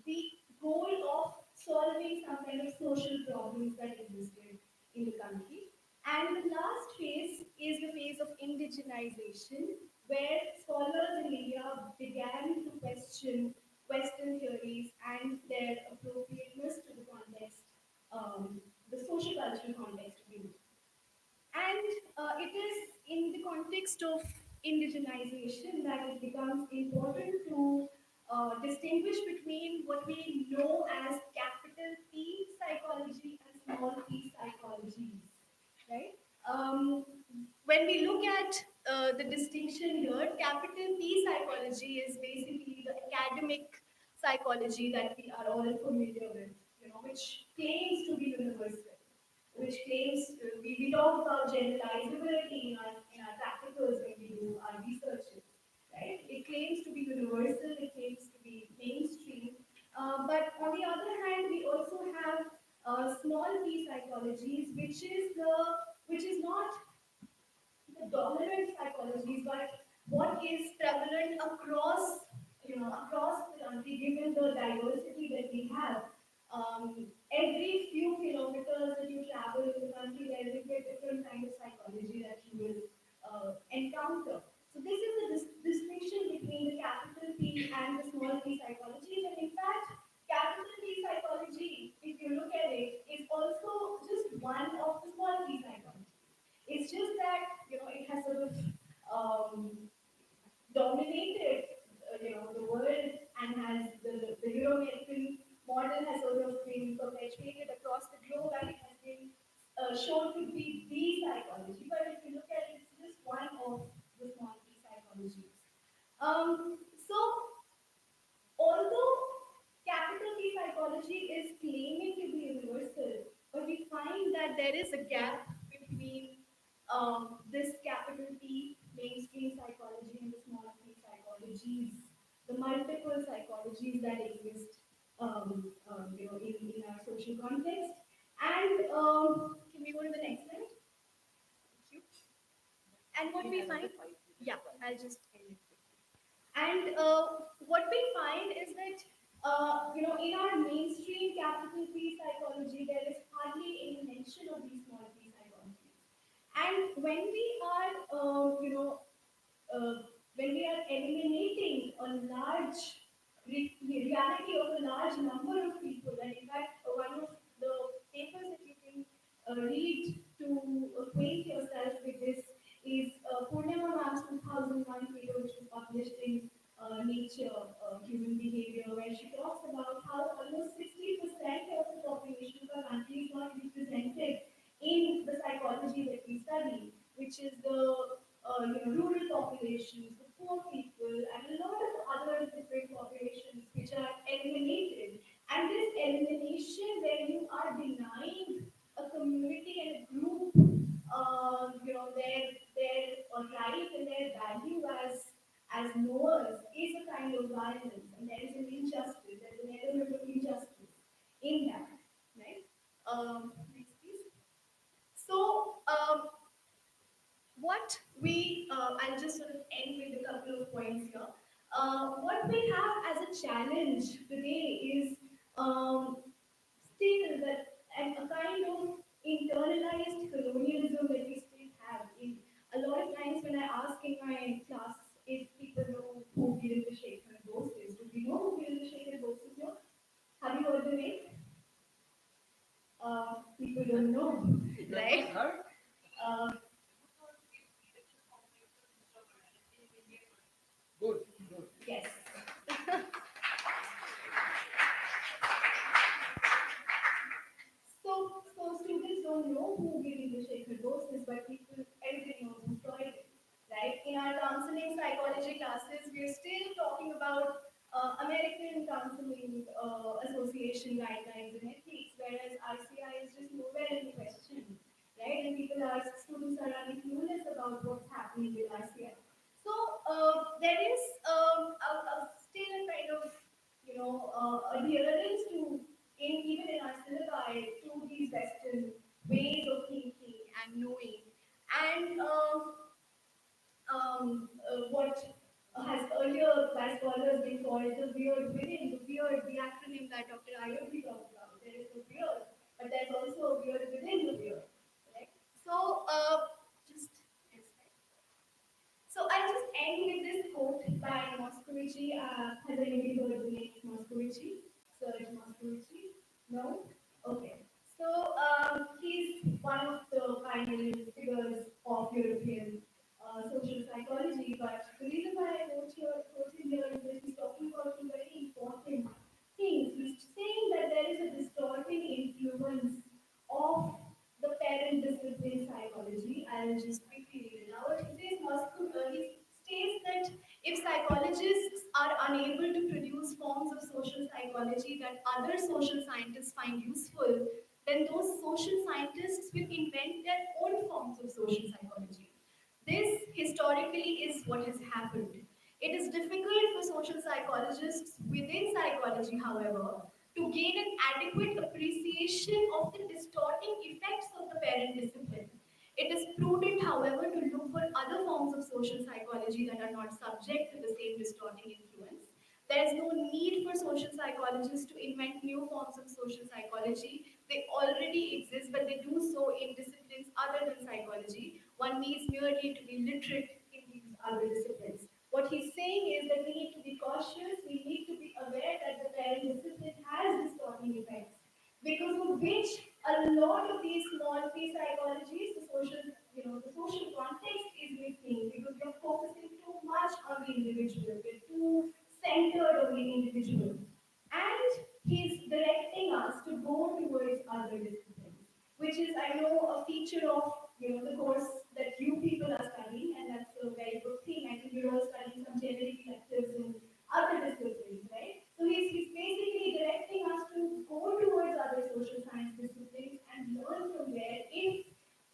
[SPEAKER 1] the goal of solving solving some kind of social problems that existed in the country. And the last phase is the phase of indigenization, where scholars in India began to question Western theories and their appropriateness to the context, the social cultural context of India. And it is in the context of indigenization that it becomes important to distinguish between what we know as capital P psychology and small p psychologies, right? Um, when we look at the distinction here, capital P psychology is basically the academic psychology that we are all familiar with, which claims to be universal, which claims we talk about generalizability in our practicals when we do our researches, right? It claims to be universal, it claims to be mainstream, but on the other hand, we also have small p psychologies, which is not the dominant psychologies, but what is prevalent across, across the country, given the diversity that we have. Every few kilometers that you travel in the country, there will be a different kind of psychology that you will encounter. So this is the distinction between the capital P and the small p psychologies. And in fact, capital P psychology, if you look at it, is also just one of the small p psychologies. It's just that it has sort of um, dominated the world, and has the Euro-American model has sort of been perpetuated across the globe, and it has been shown to be the psychology. But if you look at it, it's just one of the small p psychologies. So although capital P psychology is claiming to be universal, but we find that there is a gap between this capital P mainstream psychology and the small p psychologies, the multiple psychologies that exist in our social context. And can we go to the next slide? Thank you. And what we find, yeah, I'll just end it. And what we find is that, in our mainstream capital P psychology, there is hardly any mention of these small p psychologies. And when we are, uh, when we are eliminating a large reality of a large number of people, and in fact, one of the papers that you can read to acquaint yourself with this is Purnima Ma'am's 2001 paper, which was published in Nature, Human Behavior, where she talks about how almost 60% of the population of our country is not represented in the psychology that we study, which is the rural populations, the poor people, and a lot of other different populations which are eliminated. And this elimination, where you are denying a community and a group, their right and their value as knowers, is a kind of violence, and there is an injustice. There is an element of injustice in that, right? Next, please. So, what we, I'll just sort of end with a couple of points here. What we have as a challenge today is still that, and a kind of internalized colonialism that we still have. In a lot of times when I ask in my class if people know who Virendra Shekhar Bose is, do we know who Virendra Shekhar Bose is here? Have you heard the name? People don't know, right? Uh, yes. So students don't know who Virendra Shekhar Bose is, but people, everybody knows who Freud is, right? In our counseling psychology classes, we're still talking about American Counseling Association guidelines and ethics, whereas RCI is just nowhere in question, right? And people are, students are really clueless about what's happening with RCI. So there is still a kind of adherence to, in even in our syllabi, to these Western ways of thinking and knowing. And what has earlier by scholars been called the weird within, the acronym that Dr. Ayodhya talked about. There there is no beard, but there's also a beard within the beard, correct? So, just so I'll just end with this quote by Moscovici. Has anybody heard the name Moscovici? Serge Moscovici? No? Okay. So he's one of the pioneering figures of European social psychology. But the reason why I quote him here is that he's talking about two very important things. He's saying that there is a distorting influence of the parent discipline psychology. I'll just quickly read it out. He states that if psychologists are unable to produce forms of social psychology that other social scientists find useful, then those social scientists will invent their own forms of social psychology. This historically is what has happened. It is difficult for social psychologists within psychology, however, to gain an adequate appreciation of the distorting effects of the parent discipline. It is prudent, however, to look for other forms of social psychology that are not subject to the same distorting influence. There is no need for social psychologists to invent new forms of social psychology. They already exist, but they do so in disciplines other than psychology. One needs merely to be literate in these other disciplines. What he's saying is that we need to be cautious, we need to be aware that the parent discipline has distorting effects, because of which a lot of these small p psychologies, the social context is missing because we're focusing too much on the individual, we're too centered on the individual. And he's directing us to go towards other disciplines, which is, I know, a feature of the course that you people are studying, and that's a very good thing. I think you're all studying some generic electives in other disciplines, right? So he's basically directing us to go towards other social science disciplines and learn from there if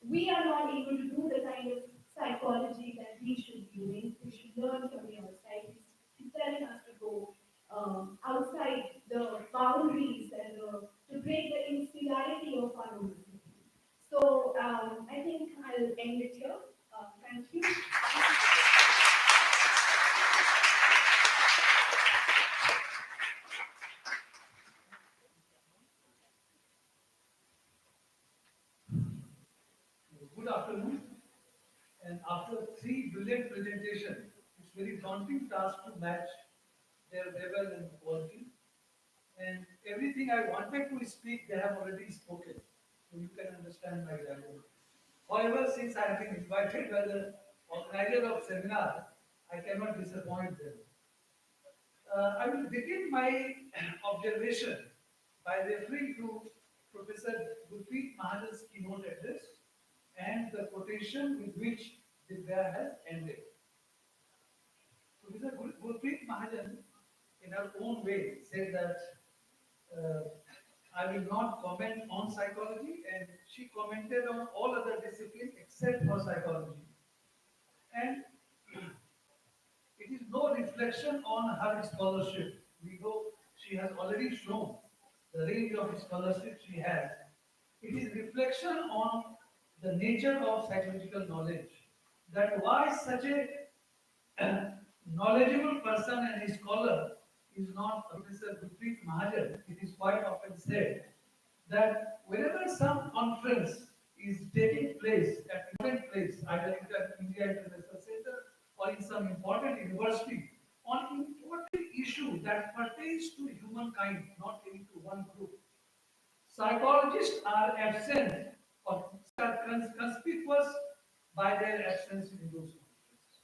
[SPEAKER 1] we are not able to do the kind of psychology that we should be doing. We should learn from the outside. He's telling us to go outside the boundaries and to break the insularity of our own discipline. So I think I'll end it here. Thank you.
[SPEAKER 4] Good afternoon. And after three brilliant presentations, it's very daunting task to match their level and quality. And everything I wanted to speak, they have already spoken. So you can understand my level. However, since I have been invited by the organizer of seminar, I cannot disappoint them. I will begin my observation by referring to Professor Gurpreet Mahajan's keynote address and the quotation with which Divya has ended. Professor Gurpreet Mahajan, in her own way, said that uh, I will not comment on psychology, and she commented on all other disciplines except for psychology. And it is no reflection on her scholarship. We know she has already shown the range of scholarship she has. It is reflection on the nature of psychological knowledge. That why such a knowledgeable person and a scholar is not Professor Gurpreet Mahajan. It is quite often said that whenever some conference is taking place at important place, either in the India International Center or in some important university, on important issue that pertains to humankind, not only to one group, psychologists are absent or are conspicuous by their absence in those conferences.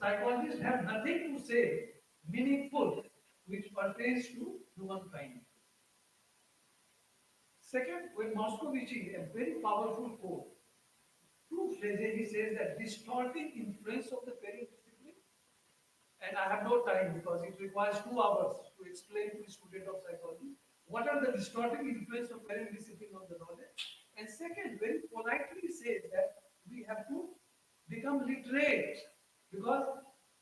[SPEAKER 4] Psychologists have nothing to say meaningful which pertains to humankind. Second, when Moscovici, a very powerful quote, two phrases, he says that distorting influence of the parent discipline, and I have no time because it requires 2 hours to explain to a student of psychology what are the distorting influence of parent discipline on the knowledge. And second, very politely says that we have to become literate because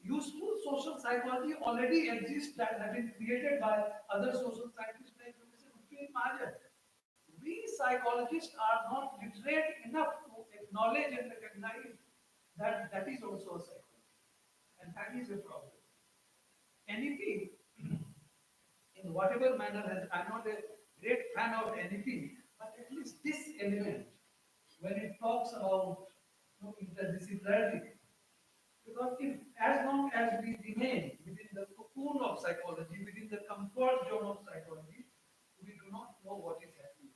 [SPEAKER 4] useful social psychology already exists that have been created by other social scientists like Professor Gupta Mahajan. We psychologists are not literate enough to acknowledge and recognize that that is also a psychology, and that is a problem. Anything in whatever manner has, I'm not a great fan of anything, but at least this element, when it talks about interdisciplinarity, because if as long as we remain within the cocoon of psychology, within the comfort zone of psychology, we do not know what is happening.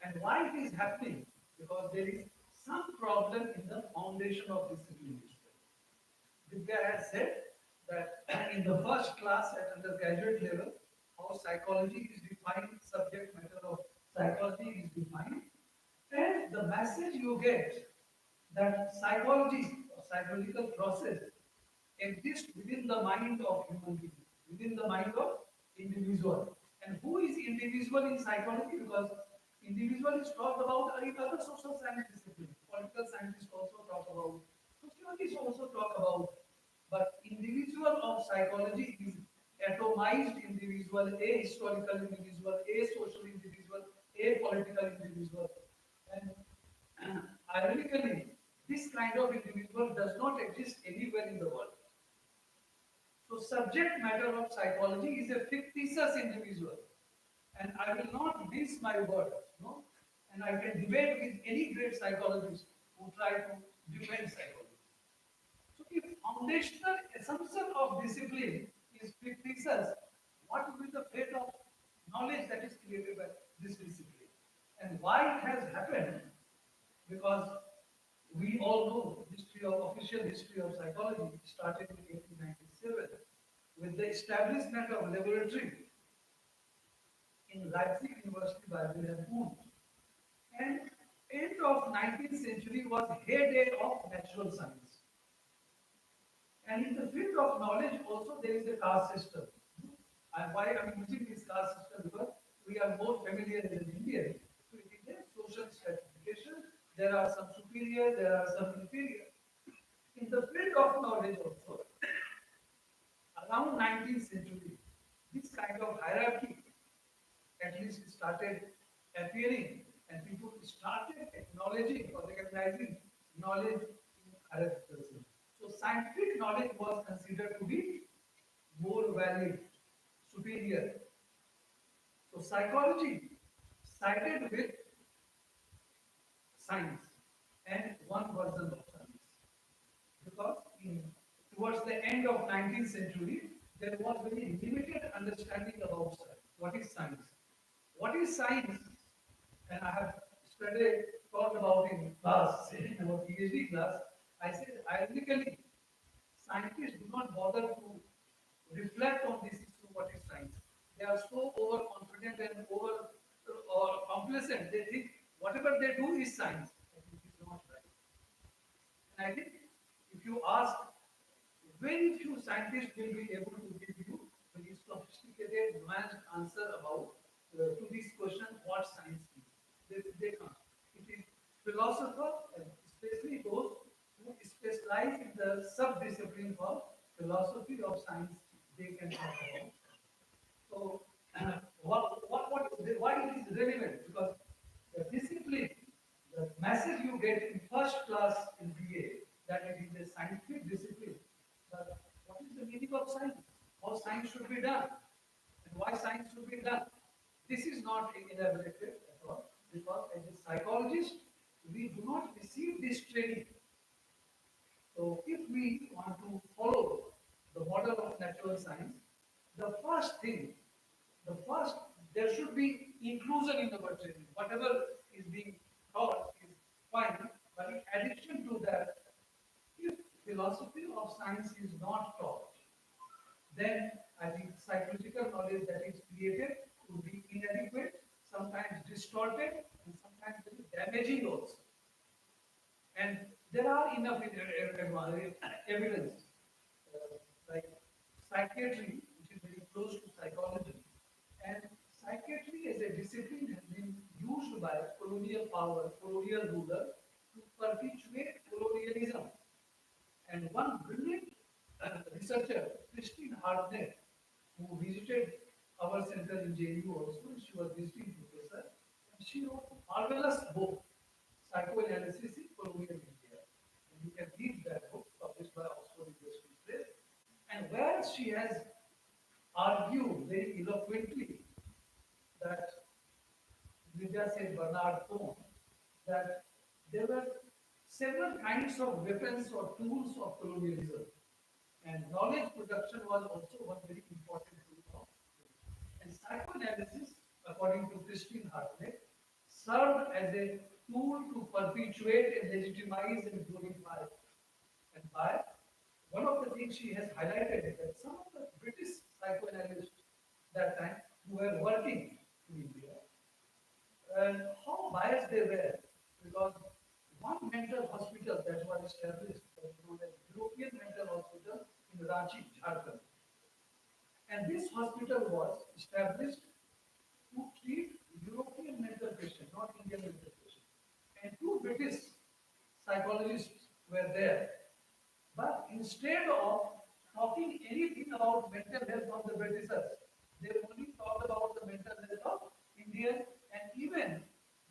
[SPEAKER 4] And why it is happening? Because there is some problem in the foundation of discipline. Vidya has said that in the first class at undergraduate level, how psychology is defined, subject matter of psychology is defined, and the message you get that psychology or psychological process exists within the mind of human being, within the mind of individual. And who is individual in psychology? Because individual is talked about in other social science disciplines. Political scientists also talk about, sociologists also talk about, but individual of psychology is atomized individual, a historical individual, a social individual, a political individual. And ironically, this kind of individual does not exist anywhere in the world. So subject matter of psychology is a fictitious individual. And I will not mince my words, no? And I can debate with any great psychologist who try to defend psychology. So if foundational assumption of discipline is fictitious, what will be the fate of knowledge that is created by this discipline? And why it has happened? Because we all know history of official history of psychology started in 1897 with the establishment of laboratory in Leipzig University by Wilhelm Wundt. And end of 19th century was heyday of natural science. And in the field of knowledge also there is a caste system. And why I'm using this caste system? Because we are more familiar as an Indian. So it is a social stratification. There are some superior, there are some inferior. In the field of knowledge also, around 19th century, this kind of hierarchy at least started appearing and people started acknowledging or recognizing knowledge in hierarchical sense. So scientific knowledge was considered to be more valid, superior. So psychology sided with science and one version of science. Because towards the end of 19th century, there was very limited understanding about science. What is science? What is science? And I have studied, talked about in class, in our PhD class, I said, ironically, scientists do not bother to reflect on this issue, what is science. They are so overconfident and over or complacent, they think whatever they do is science. I think it is not right. And I think if you ask, very few scientists will be able to give you very sophisticated, nuanced answer about to this question, what science is. They can't. It is philosopher, and especially those who specialize in the sub-discipline of philosophy of science, they can talk about. So, why it is relevant? Because the discipline, the message you get in first class in BA, that it is a scientific discipline. But what is the meaning of science? How science should be done? And why science should be done? This is not elaborated at all, because as a psychologist, we do not receive this training. So if we want to follow the model of natural science, the first thing, the first, there should be inclusion in our training. Whatever is being taught is fine, but in addition to that, if philosophy of science is not taught, then I think psychological knowledge that is created would be inadequate, sometimes distorted, and sometimes very damaging also. And there are enough evidence, like psychiatry, which is very close to psychology. And psychiatry as a discipline has been used by colonial power, colonial ruler to perpetuate colonialism. And one brilliant researcher, Christine Hartnett, who visited our center in JU also, she was visiting professor, and she wrote a marvelous book, Psychoanalysis in Colonial India. And you can read that book, published by Oxford University Press, and where she has argued very eloquently Bernard Cohn that there were several kinds of weapons or tools of colonialism, and knowledge production was also one very important tool of it. And psychoanalysis, according to Christine Hartnett, served as a tool to perpetuate and legitimize and glorify. And by one of the things she has highlighted is that some of the British psychoanalysts that time who were working in India and how biased they were because one mental hospital that was established was known as European Mental Hospital in Ranchi, Jharkhand. And this hospital was established to treat European mental patients, not Indian mental patients. And two British psychologists were there. But instead of talking anything about mental health of the Britishers, they only talked about the mental health of Indians, and even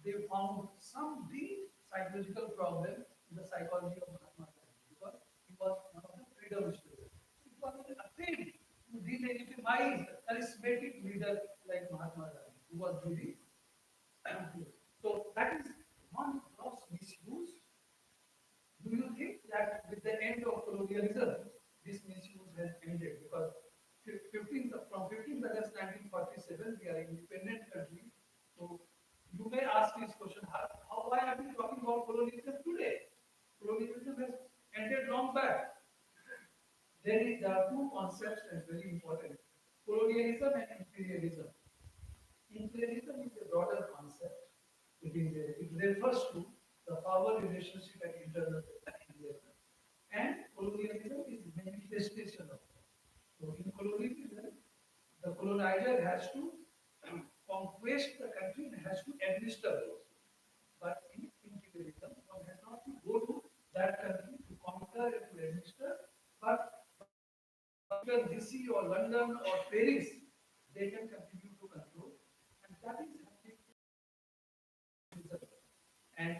[SPEAKER 4] they found some deep psychological problem in the psychology of Mahatma Gandhi because he was one of the freedom students. It was afraid to delegitimize a charismatic leader like Mahatma Gandhi, who was really so that is one gross misuse. Do you think that with the end of colonialism, this misuse has ended? Because 15th August 1947, we are an independent country. So you may ask this question, why are we talking about colonialism today? Colonialism has ended long back. There are two concepts that are very important. Colonialism and imperialism. Imperialism is a broader concept. It refers to the power relationship at internal level. And colonialism is manifestation of that. So in colonialism, the colonizer has to conquest the country and has to administer those. But in imperialism, one has not to go to that country to conquer and to administer, but by DC or London or Paris, they can continue to control. And that is happening and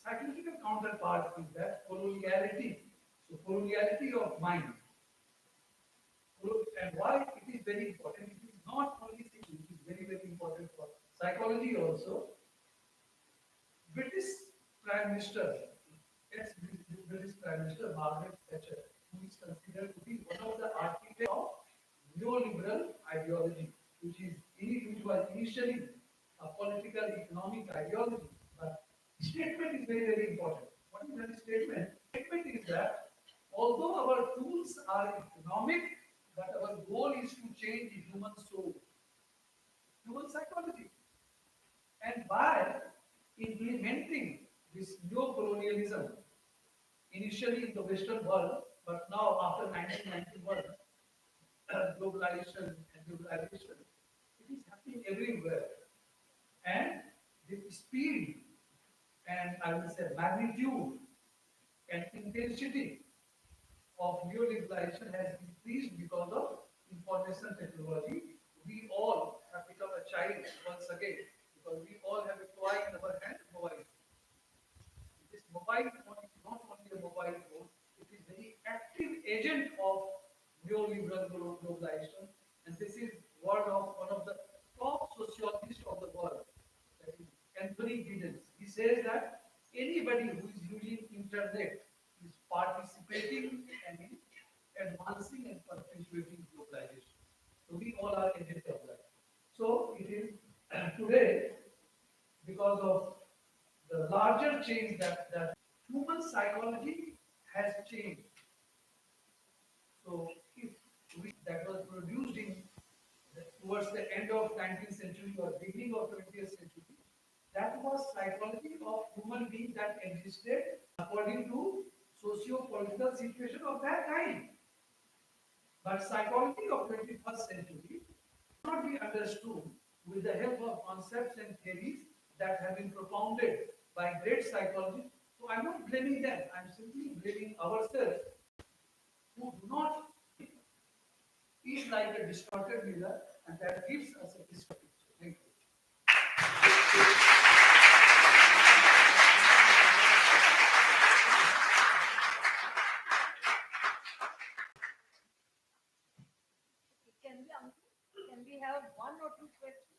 [SPEAKER 4] psychological counterpart is that coloniality. So coloniality of mind. And why it is very important? It is not only thinking, it is very, very important for psychology also. British Prime Minister, ex-British Prime Minister Margaret Thatcher, who is considered to be one of the architects of neoliberal ideology, which was initially a political economic ideology, but statement is very, very important. What is that statement? Statement is that although our tools are economic, but our goal is to change the human soul, human psychology. And by implementing this neo-colonialism, initially in the Western world, but now after 1991, globalization and globalization, it is happening everywhere. And the speed and I will say magnitude and intensity of neoliberalization has increased because of information technology. We all have become a child once again because we all have a toy in our hand, mobile. This mobile phone is not only a mobile phone, it is very active agent of neoliberal globalization. And this is word of one of the top sociologists of the world, that is Anthony Giddens. He says that anybody who is using internet is participating and in advancing and perpetuating globalization. So we all are agents of that. So it is today because of the larger change that human psychology has changed. So if we that was produced in towards the end of 19th century or beginning of 20th century, that was psychology of human being that existed according to socio-political situation of that time. But psychology of 21st century cannot be understood with the help of concepts and theories that have been propounded by great psychologists. So I'm not blaming them. I'm simply blaming ourselves who do not is like a distorted mirror and that gives us a distorted picture. Thank you.
[SPEAKER 2] Can we answer? Can we have one or two questions?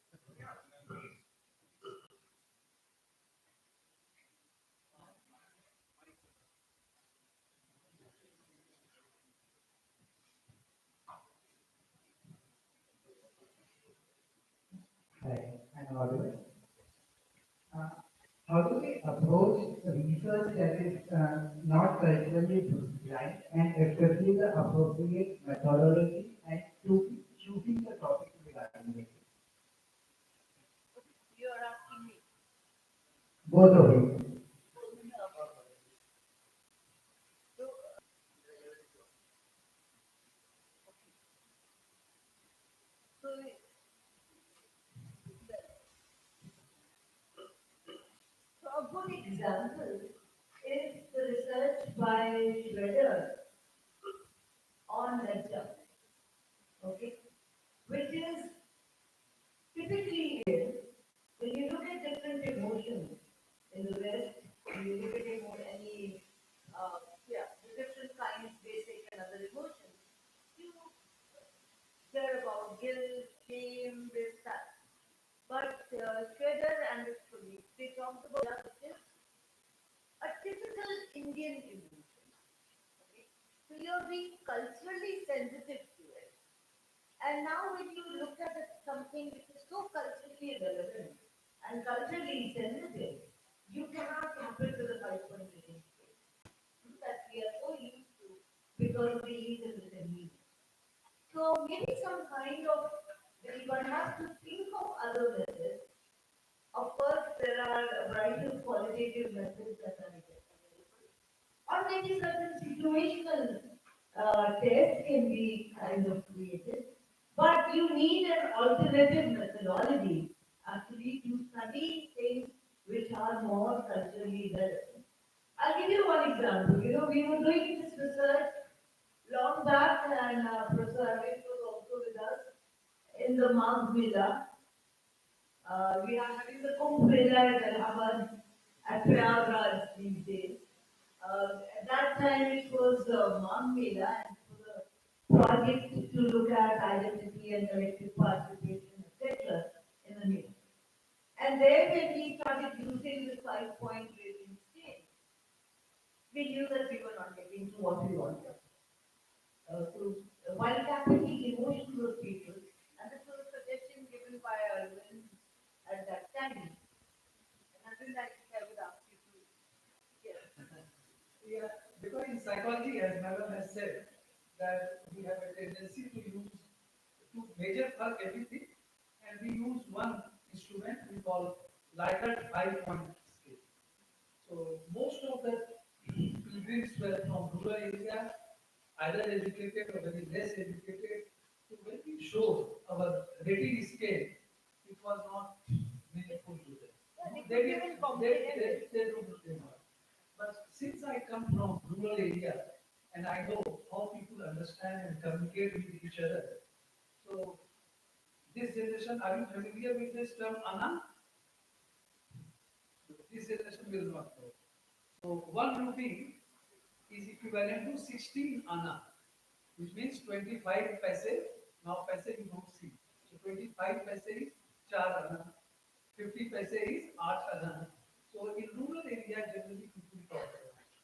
[SPEAKER 5] Hi, I'm audible. Uh, how do we approach research that is not culturally blind and especially the appropriate methodology and choosing the topic regarding it?
[SPEAKER 2] You are asking me.
[SPEAKER 5] Both of you.
[SPEAKER 2] So, so So a good example is the research by Schroeder on lecture, okay, which is typically is when you look at different emotions in the West, when you look at any, yeah, the different kinds, basic and other emotions, you hear about guilt, shame, this, that. But Schroeder and his colleagues, they talked about justice, a typical Indian emotion. Okay? So you're being culturally sensitive to it. And now when you look at it, something which is so culturally relevant and culturally sensitive, you cannot tap it to the 5-point rating scale that we are so used to because we live in this environment. So maybe some kind of, one has to think of other methods. Of course, there are a variety of qualitative methods that are available. Or maybe certain situational tests can be kind of created. But you need an alternative methodology actually to study things which are more culturally relevant. I'll give you one example. We were doing this research long back, and Professor Arvind was also with us in the Mark Villa. We are having the Kumbh Mela at Allahabad at Prayagraj these days. At that time, it was Mang Mela, and it was a project to look at identity and collective participation, etc. in the Mela. And there, when we started using the 5-point rating scale, we knew that we were not getting to what we wanted. So, while tapping the emotions of people, and this was a suggestion given by Arvind at that time. And Arvind, I think I would ask you to, yes.
[SPEAKER 4] Yeah, because in psychology, as Madam has said, that we have a tendency to use to measure for everything, and we use one instrument we call Likert 5-point scale. So most of the pilgrims were from rural area, either educated or very less educated. So when we showed our rating scale, it was not meaningful to them.
[SPEAKER 2] Yeah, they
[SPEAKER 4] They
[SPEAKER 2] could
[SPEAKER 4] did,
[SPEAKER 2] even comprehend it.
[SPEAKER 4] they do not. But since I come from rural area and I know how people understand and communicate with each other, so this generation, are you familiar with this term Anna? This generation will not know. So one rupee is equivalent to 16 Anna, which means 25 paise. Now paise you don't see. So 25 paise is 4 Anna. 50 paise is 8 Anna. So in rural area, generally people talk about it.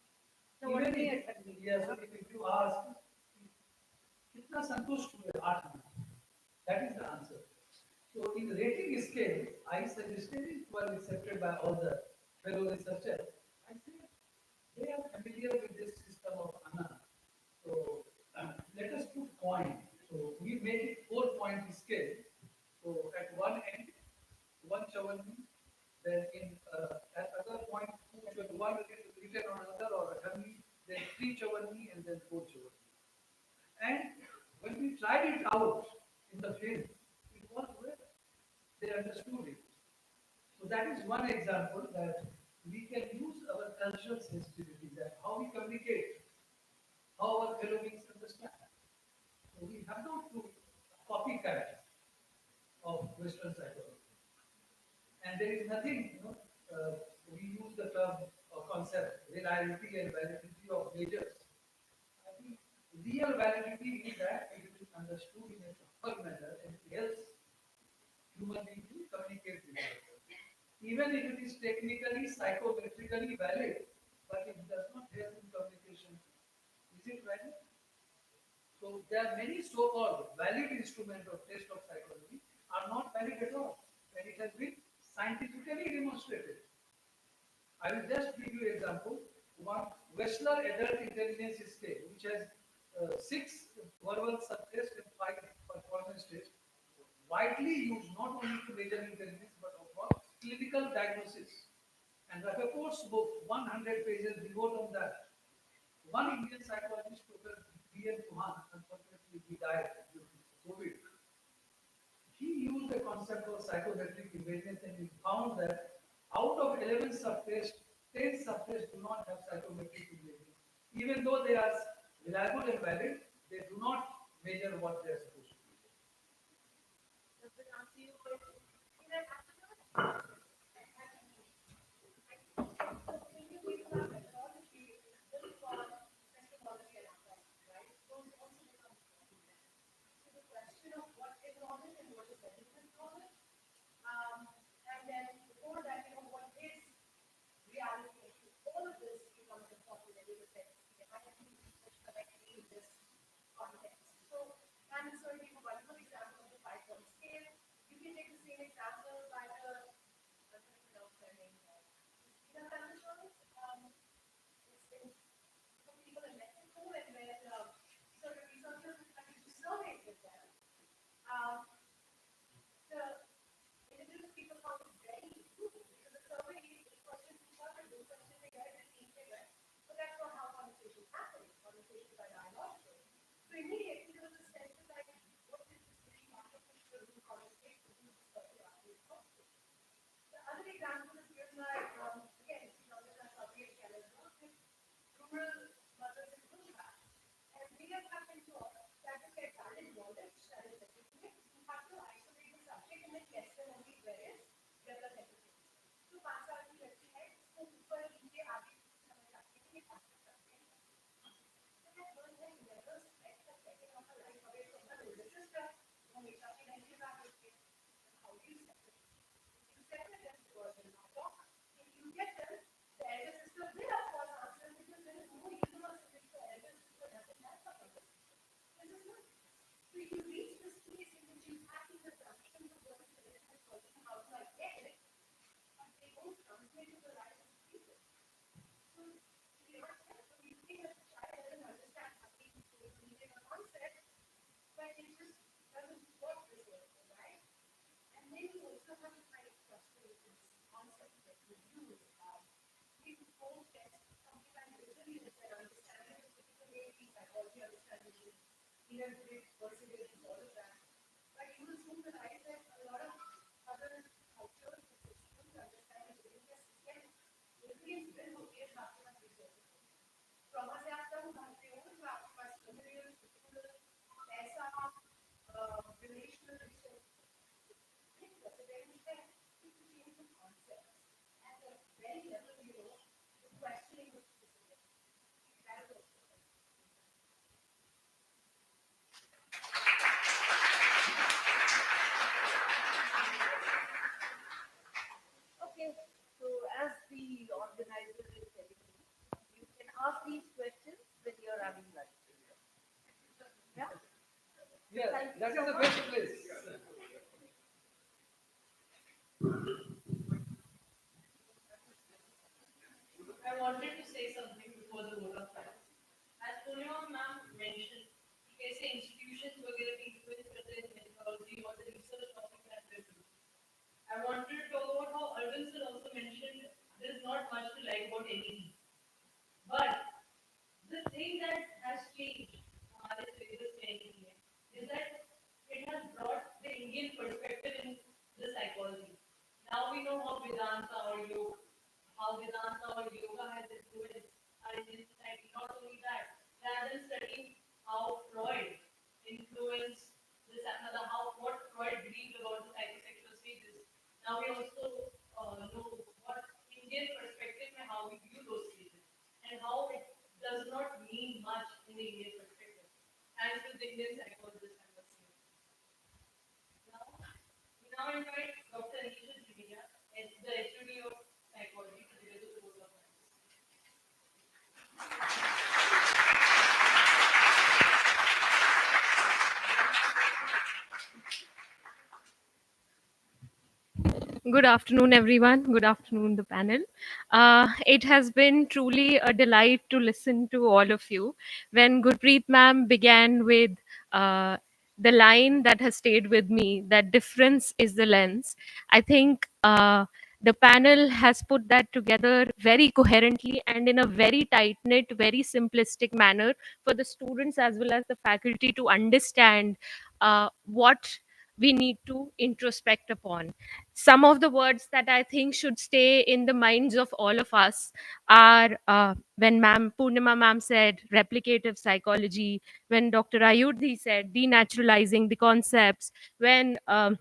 [SPEAKER 2] So what
[SPEAKER 4] Even
[SPEAKER 2] do
[SPEAKER 4] if,
[SPEAKER 2] you
[SPEAKER 4] yeah, so if you ask, कितना संतुष्ट हुए 8 Anna, that is the answer. So in rating scale, I suggested it was accepted by all the fellow researchers. I said they are familiar with this system of Anna. So let us put point. So we make it 4-point scale. So at one end, one chawanni, then in at other point, one written on another or a dummy, then three chawanni and then four chawanni. And when we tried it out in the field, it was well. They understood it. So that is one example that we can use our cultural sensitivity, that how we communicate, how our fellow beings understand. So we have not to copycat of Western psychology. And there is nothing, we use the term or concept, reliability and validity of measures. I think real validity is that it is understood in a proper manner and it helps human beings to communicate with each other. Even if it is technically, psychometrically valid, but it does not help in communication. Is it valid? So there are many so-called valid instruments of test of psychology are not valid at all. it has been scientifically demonstrated. I will just give you example. One Wechsler adult intelligence scale, which has six verbal subtests and five performance tests, widely used not only to measure intelligence but for clinical diagnosis. And the report's book, 100 pages, devote on that. One Indian psychologist, Dr. B.N. Kuhan, unfortunately he died due to COVID. He used the concept of psychometric images and he found that out of 11 subtests, 10 subtests do not have psychometric images. Even though they are reliable and valid, they do not measure what they are supposed to measure.
[SPEAKER 2] Does that answer your question? Okay, so as the organizer is telling me, you can ask these questions when you're having lunch. Yeah?
[SPEAKER 4] Yeah,
[SPEAKER 2] Thank you
[SPEAKER 4] that
[SPEAKER 2] so
[SPEAKER 4] is the
[SPEAKER 2] much.
[SPEAKER 4] best place.
[SPEAKER 6] I wanted to say something before the vote of thanks. As Purnima ma'am mentioned, कि कैसे institutions वगैरह भी influence करते हैं methodology और the research topic that we're doing. I wanted to talk about how Arvind sir also mentioned there's not much to like about anything. But the thing that has changed हमारे syllabus में नहीं है is that it has brought the Indian perspective in the psychology. Now we know how Vedanta or yoga has influenced our Indian society. Not only that, rather than studying how Freud influenced this another, how what Freud believed about the psychosexual stages. Now we also know what Indian perspective and how we view those stages and how it does not mean much in the Indian perspective. Thanks to the Indian psychologist I must say. Now, we now invite Dr. Anisha Jivia, the HOD of Psychology, to deliver the vote of thanks.
[SPEAKER 7] Good afternoon, everyone. Good afternoon, the panel. It has been truly a delight to listen to all of you. When Gurpreet ma'am began with uh, the line that has stayed with me, that difference is the lens, I think the panel has put that together very coherently and in a very tight knit, very simplistic manner for the students as well as the faculty to understand what we need to introspect upon. Some of the words that I think should stay in the minds of all of us are when Ma'am Purnima Ma'am said replicative psychology, when Dr. Ayurdhi said denaturalizing the concepts, when uh,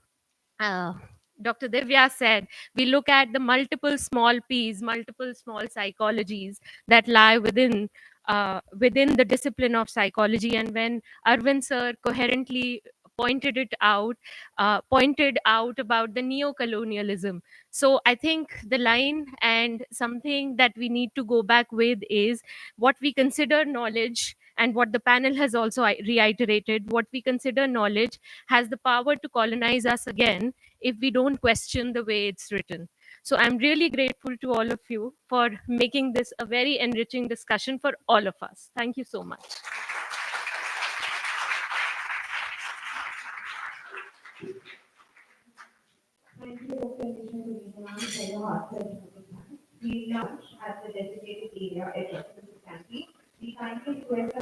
[SPEAKER 7] Dr. Divya said, we look at the multiple small P's, multiple small psychologies that lie within the discipline of psychology. And when Arvind sir coherently pointed out about the neo-colonialism. So I think the line and something that we need to go back with is what we consider knowledge, and what the panel has also reiterated, what we consider knowledge has the power to colonize us again if we don't question the way it's written. So I'm really grateful to all of you for making this a very enriching discussion for all of us. Thank you so much.
[SPEAKER 1] Thank you, Dr. Nisha Sunithan, for your heartfelt welcome. We lunch at the designated area at Restaurant Canteen. We kindly request